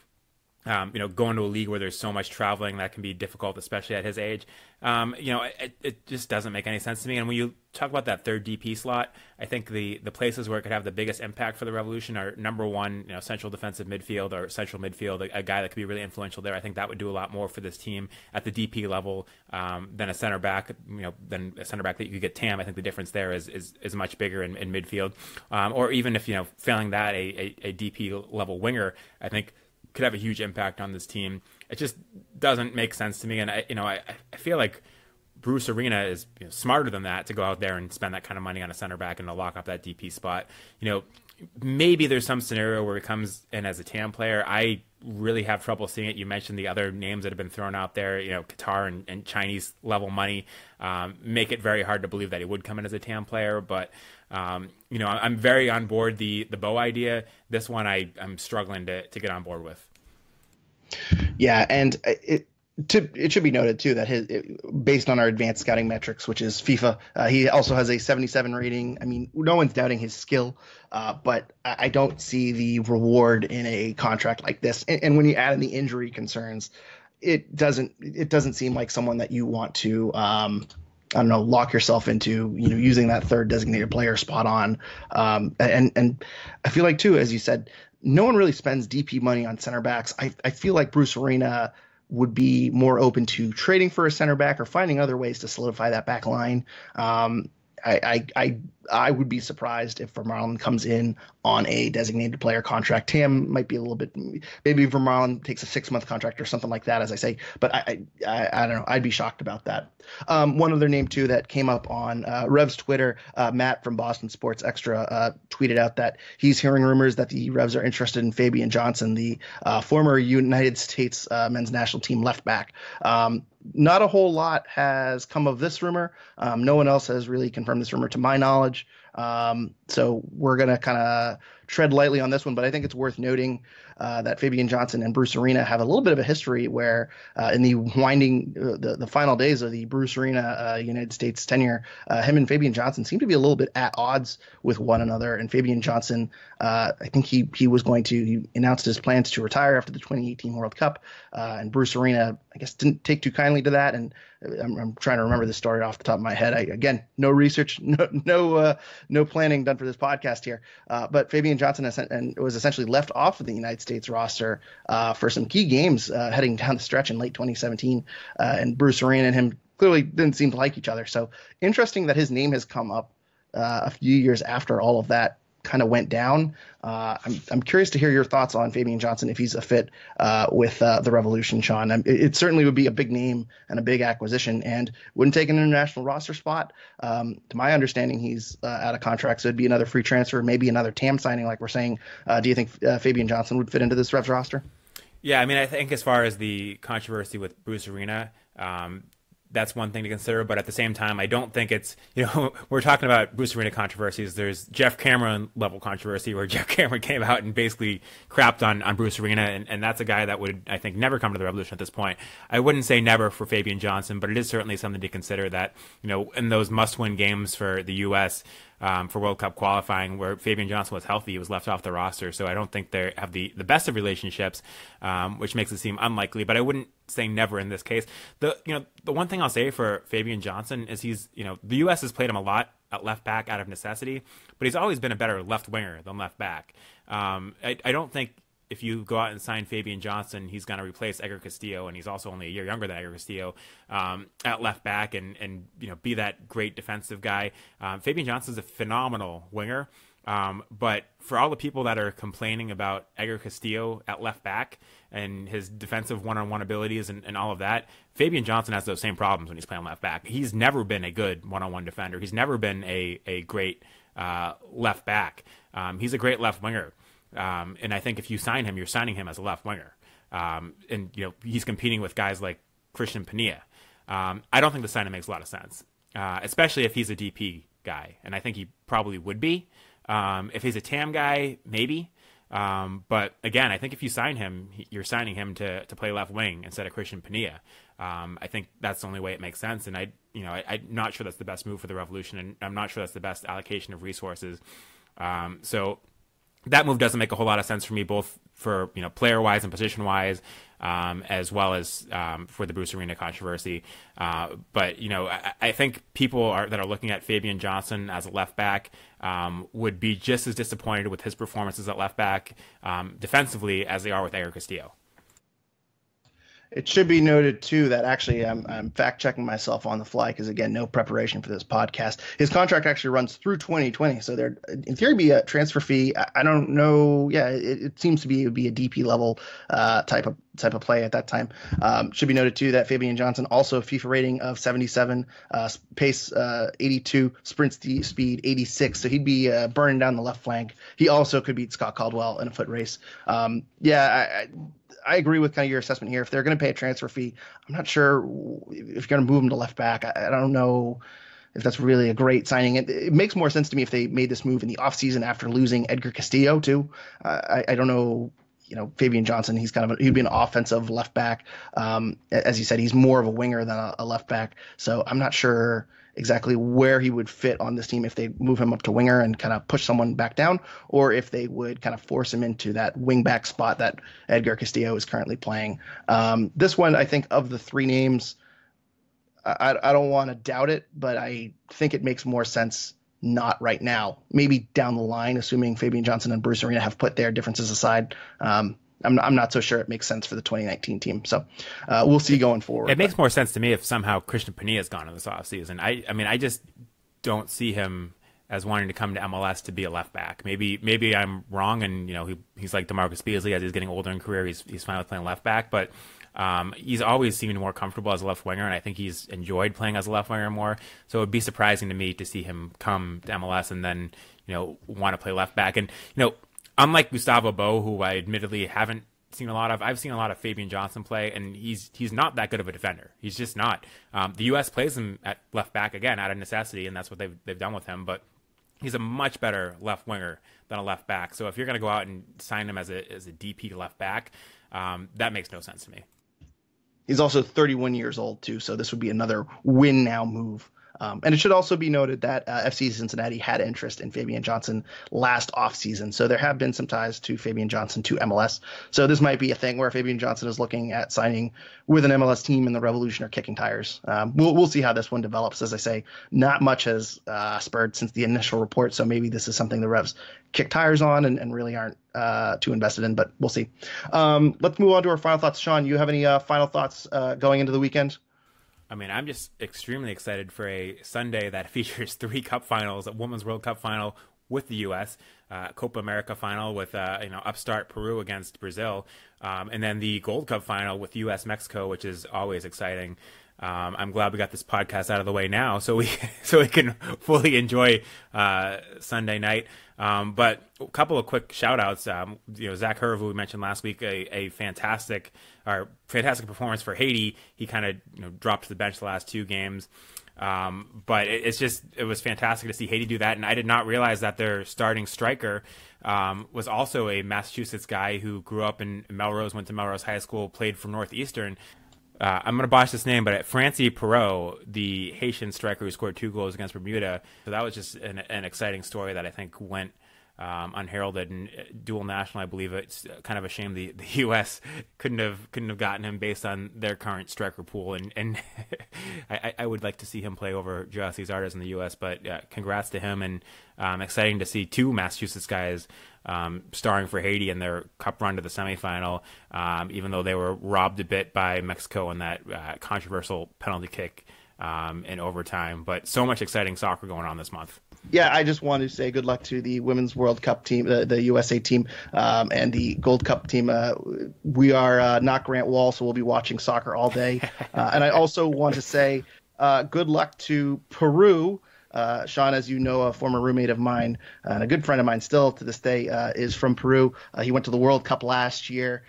Going to a league where there's so much traveling that can be difficult, especially at his age. It just doesn't make any sense to me. And when you talk about that third DP slot, I think the places where it could have the biggest impact for the Revolution are number one, central defensive midfield or central midfield, a guy that could be really influential there. I think that would do a lot more for this team at the DP level than a center back. Than a center back that you could get Tam. I think the difference there is much bigger in midfield, or even if failing that, a DP level winger, I think could have a huge impact on this team. It just doesn't make sense to me, and I feel like Bruce Arena is smarter than that to go out there and spend that kind of money on a center back and to lock up that DP spot. Maybe there's some scenario where he comes in as a TAM player. I really have trouble seeing it. You mentioned the other names that have been thrown out there, Qatar and Chinese level money, make it very hard to believe that he would come in as a TAM player. But, I'm very on board the Bo idea. This one I'm struggling to get on board with. Yeah, and it should be noted too that based on our advanced scouting metrics, which is FIFA, he also has a 77 rating. I mean, no one's doubting his skill, but I don't see the reward in a contract like this. And when you add in the injury concerns, it doesn't seem like someone that you want to lock yourself into, using that third designated player spot on. And I feel like too, as you said, no one really spends DP money on center backs. I feel like Bruce Arena would be more open to trading for a center back or finding other ways to solidify that back line. I would be surprised if Vermaelen comes in on a designated player contract. Tam might be a little bit, maybe Vermaelen takes a 6-month contract or something like that, as I say, but I don't know. I'd be shocked about that. One other name too that came up on Revs Twitter, Matt from Boston Sports Extra tweeted out that he's hearing rumors that the Revs are interested in Fabian Johnson, the former United States men's national team left back. Not a whole lot has come of this rumor. No one else has really confirmed this rumor to my knowledge. So we're going to kind of tread lightly on this one, but I think it's worth noting that Fabian Johnson and Bruce Arena have a little bit of a history where in the final days of the Bruce Arena United States tenure, him and Fabian Johnson seem to be a little bit at odds with one another. And Fabian Johnson, I think he announced his plans to retire after the 2018 World Cup, and Bruce Arena, I guess, didn't take too kindly to that. And I'm trying to remember the story off the top of my head. Again, no research, no planning done for this podcast here. But Fabian Johnson was essentially left off of the United States roster for some key games heading down the stretch in late 2017. And Bruce Arena and him clearly didn't seem to like each other. So interesting that his name has come up a few years after all of that kind of went down. I'm curious to hear your thoughts on Fabian Johnson if he's a fit with the Revolution, Sean. It certainly would be a big name and a big acquisition, and wouldn't take an international roster spot. To my understanding, he's out of contract, so it'd be another free transfer, maybe another TAM signing, like we're saying. Do you think Fabian Johnson would fit into this Revs roster? Yeah, I mean, I think as far as the controversy with Bruce Arena, that's one thing to consider, but at the same time, I don't think it's, we're talking about Bruce Arena controversies. There's Jeff Cameron level controversy where Jeff Cameron came out and basically crapped on Bruce Arena, and that's a guy that would, I think, never come to the Revolution at this point. I wouldn't say never for Fabian Johnson, but it is certainly something to consider that, in those must-win games for the U.S., for World Cup qualifying, where Fabian Johnson was healthy, he was left off the roster. So I don't think they have the best of relationships, which makes it seem unlikely. But I wouldn't say never in this case. The one thing I'll say for Fabian Johnson is he's the U.S. has played him a lot at left back out of necessity, but he's always been a better left winger than left back. I don't think if you go out and sign Fabian Johnson, he's going to replace Edgar Castillo, and he's also only a year younger than Edgar Castillo at left back, and be that great defensive guy. Fabian Johnson's a phenomenal winger, but for all the people that are complaining about Edgar Castillo at left back and his defensive one-on-one abilities and all of that, Fabian Johnson has those same problems when he's playing left back. He's never been a good one-on-one defender. He's never been a great left back. He's a great left winger. And I think if you sign him, you're signing him as a left winger. And he's competing with guys like Christian Pania. I don't think the signing makes a lot of sense, especially if he's a DP guy, and I think he probably would be. If he's a TAM guy, maybe. But again, I think if you sign him, you're signing him to play left wing instead of Christian Pania. I think that's the only way it makes sense, and I'm not sure that's the best move for the Revolution, and I'm not sure that's the best allocation of resources. So that move doesn't make a whole lot of sense for me, both for player wise and position wise, as well as for the Bruce Arena controversy. But I think people that are looking at Fabian Johnson as a left back would be just as disappointed with his performances at left back defensively as they are with Edgar Castillo. It should be noted, too, that actually I'm fact-checking myself on the fly because, again, no preparation for this podcast. His contract actually runs through 2020, so there, in theory, be a transfer fee. I don't know. Yeah, it seems to be it would be a DP level type of play at that time. Should be noted, too, that Fabian Johnson also a FIFA rating of 77, pace 82, sprint speed 86, so he'd be burning down the left flank. He also could beat Scott Caldwell in a foot race. I agree with kind of your assessment here. If they're going to pay a transfer fee, I'm not sure if you're going to move him to left back. I don't know if that's really a great signing. It makes more sense to me if they made this move in the offseason after losing Edgar Castillo too. I don't know. Fabian Johnson, he'd be an offensive left back. As you said, he's more of a winger than a left back. So I'm not sure exactly where he would fit on this team if they move him up to winger and kind of push someone back down, or if they would kind of force him into that wing back spot that Edgar Castillo is currently playing. This one, I think, of the three names, I don't want to doubt it, but I think it makes more sense not right now. Maybe down the line, assuming Fabian Johnson and Bruce Arena have put their differences aside. I'm not so sure it makes sense for the 2019 team. So we'll see going forward. It makes more sense to me if somehow Christian Pania is gone in this offseason. I just don't see him as wanting to come to MLS to be a left back. Maybe I'm wrong, and he's like DeMarcus Beasley as he's getting older in career. He's fine with playing left back, but he's always seemed more comfortable as a left winger, and I think he's enjoyed playing as a left winger more. So it would be surprising to me to see him come to MLS and then want to play left back. And unlike Gustavo Bo, who I admittedly haven't seen a lot of, I've seen a lot of Fabian Johnson play, and he's not that good of a defender. He's just not. The U.S. plays him at left back again out of necessity, and that's what they've done with him. But he's a much better left winger than a left back. So if you're going to go out and sign him as a DP to left back, that makes no sense to me. He's also 31 years old too, so this would be another win now move. And it should also be noted that FC Cincinnati had interest in Fabian Johnson last offseason. So there have been some ties to Fabian Johnson to MLS. So this might be a thing where Fabian Johnson is looking at signing with an MLS team and the Revolution are kicking tires. We'll see how this one develops. As I say, not much has spurred since the initial report. So maybe this is something the Revs kick tires on and really aren't too invested in, but we'll see. Let's move on to our final thoughts. Sean, you have any final thoughts going into the weekend? I'm just extremely excited for a Sunday that features 3 cup finals: a Women's World Cup final with the U.S., Copa America final with upstart Peru against Brazil, and then the Gold Cup final with U.S. Mexico, which is always exciting. I'm glad we got this podcast out of the way now, so we can fully enjoy Sunday night. But a couple of quick shout outs. Zach Herv, who we mentioned last week, a fantastic performance for Haiti. He kind of dropped to the bench the last 2 games. But it was fantastic to see Haiti do that. And I did not realize that their starting striker was also a Massachusetts guy who grew up in Melrose, went to Melrose High School, played for Northeastern. I'm going to botch this name, but Francie Perot, the Haitian striker who scored 2 goals against Bermuda. So that was just an exciting story that I think went unheralded and dual national. I believe it's kind of a shame the U.S. couldn't have gotten him based on their current striker pool. And I would like to see him play over Gyasi Zardes in the U.S. But congrats to him, and exciting to see 2 Massachusetts guys starring for Haiti in their cup run to the semifinal, even though they were robbed a bit by Mexico in that controversial penalty kick in overtime. But so much exciting soccer going on this month. Yeah, I just wanted to say good luck to the Women's World Cup team, the USA team, and the Gold Cup team. We are not Grant Wall, so we'll be watching soccer all day. And I also want to say good luck to Peru. Sean, as you know, a former roommate of mine and a good friend of mine still to this day is from Peru. He went to the World Cup last year.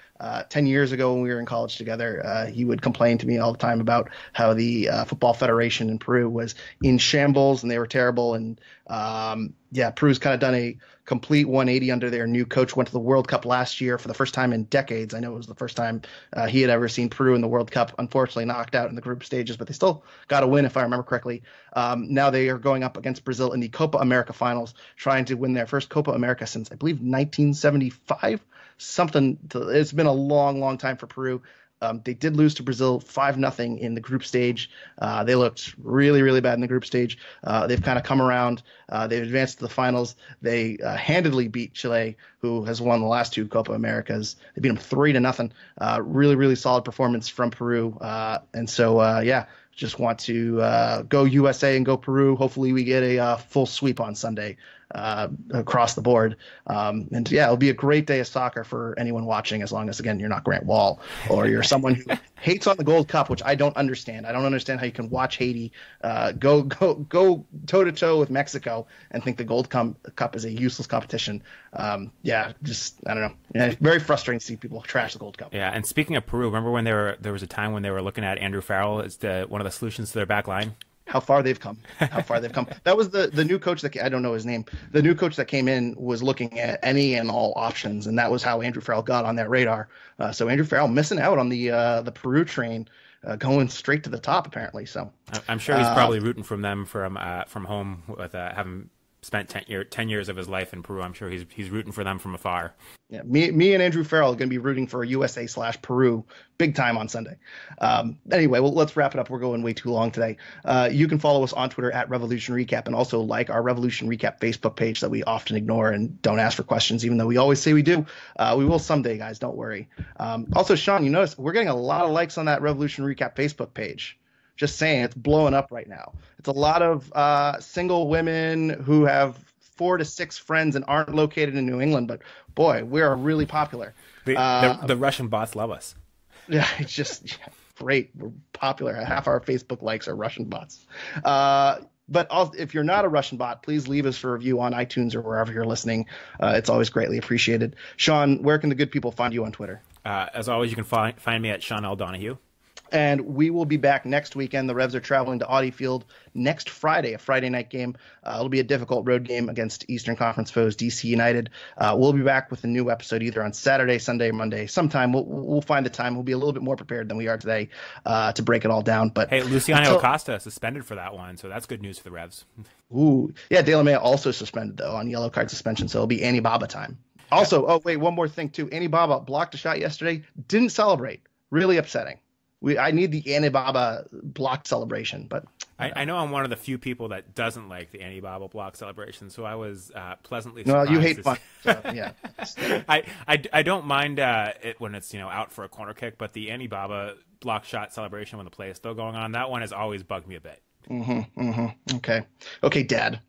10 years ago when we were in college together, he would complain to me all the time about how the Football Federation in Peru was in shambles and they were terrible. And Peru's kind of done a complete 180 under their new coach. Went to the World Cup last year for the first time in decades. I know it was the first time he had ever seen Peru in the World Cup. Unfortunately, knocked out in the group stages, but they still got a win, if I remember correctly. Now they are going up against Brazil in the Copa America finals, trying to win their first Copa America since, I believe, 1975. It's been a long, long time for Peru. They did lose to Brazil 5-0 in the group stage. They looked really, really bad in the group stage. They've kind of come around. They've advanced to the finals. They handedly beat Chile, who has won the last 2 Copa Americas. They beat them 3-0. Really, really solid performance from Peru. Just want to go USA and go Peru. Hopefully we get a full sweep on Sunday across the board. It'll be a great day of soccer for anyone watching, as long as, again, you're not Grant Wall or you're someone who hates on the Gold Cup, which I don't understand. I don't understand how you can watch Haiti go toe-to-toe with Mexico and think the Gold Cup is a useless competition. I don't know. Yeah, very frustrating to see people trash the Gold Cup. Yeah, and speaking of Peru, remember when there was a time when they were looking at Andrew Farrell as one of the solutions to their back line? How far they've come. That was the new coach I don't know his name. The new coach that came in was looking at any and all options, and that was how Andrew Farrell got on that radar. So Andrew Farrell missing out on the Peru train, going straight to the top apparently. So I'm sure he's probably rooting from them from home with having spent 10 years of his life in Peru. I'm sure he's rooting for them from afar. Yeah, me and Andrew Farrell are going to be rooting for USA/Peru big time on Sunday. Anyway, well, let's wrap it up. We're going way too long today. You can follow us on Twitter at Revolution Recap, and also like our Revolution Recap Facebook page that we often ignore and don't ask for questions, even though we always say we do. We will someday, guys. Don't worry. Also, Sean, you notice we're getting a lot of likes on that Revolution Recap Facebook page. Just saying, it's blowing up right now. It's a lot of single women who have 4 to 6 friends and aren't located in New England. But boy, we are really popular. The Russian bots love us. Yeah, it's just great. We're popular. Half our Facebook likes are Russian bots. But if you're not a Russian bot, please leave us a review on iTunes or wherever you're listening. It's always greatly appreciated. Sean, where can the good people find you on Twitter? As always, you can find me at Sean L. Donahue. And we will be back next weekend. The Revs are traveling to Audi Field next Friday, a Friday night game. It'll be a difficult road game against Eastern Conference foes, DC United. We'll be back with a new episode either on Saturday, Sunday, or Monday. Sometime we'll find the time. We'll be a little bit more prepared than we are today to break it all down. But hey, Luciano Acosta suspended for that one, so that's good news for the Revs. Ooh, yeah, De La Mea also suspended though on yellow card suspension, so it'll be Annie Baba time. Also, one more thing too. Annie Baba blocked a shot yesterday, didn't celebrate. Really upsetting. I need the Annie Baba block celebration, but I know I'm one of the few people that doesn't like the Annie Baba block celebration, so I was pleasantly surprised. No, you hate fun. So, yeah. I don't mind it when it's out for a corner kick, but the Annie Baba block shot celebration when the play is still going on, that one has always bugged me a bit. Okay, Dad.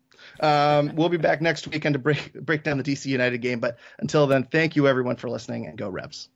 We'll be back next weekend to break down the DC United game, but until then, thank you everyone for listening, and go Revs.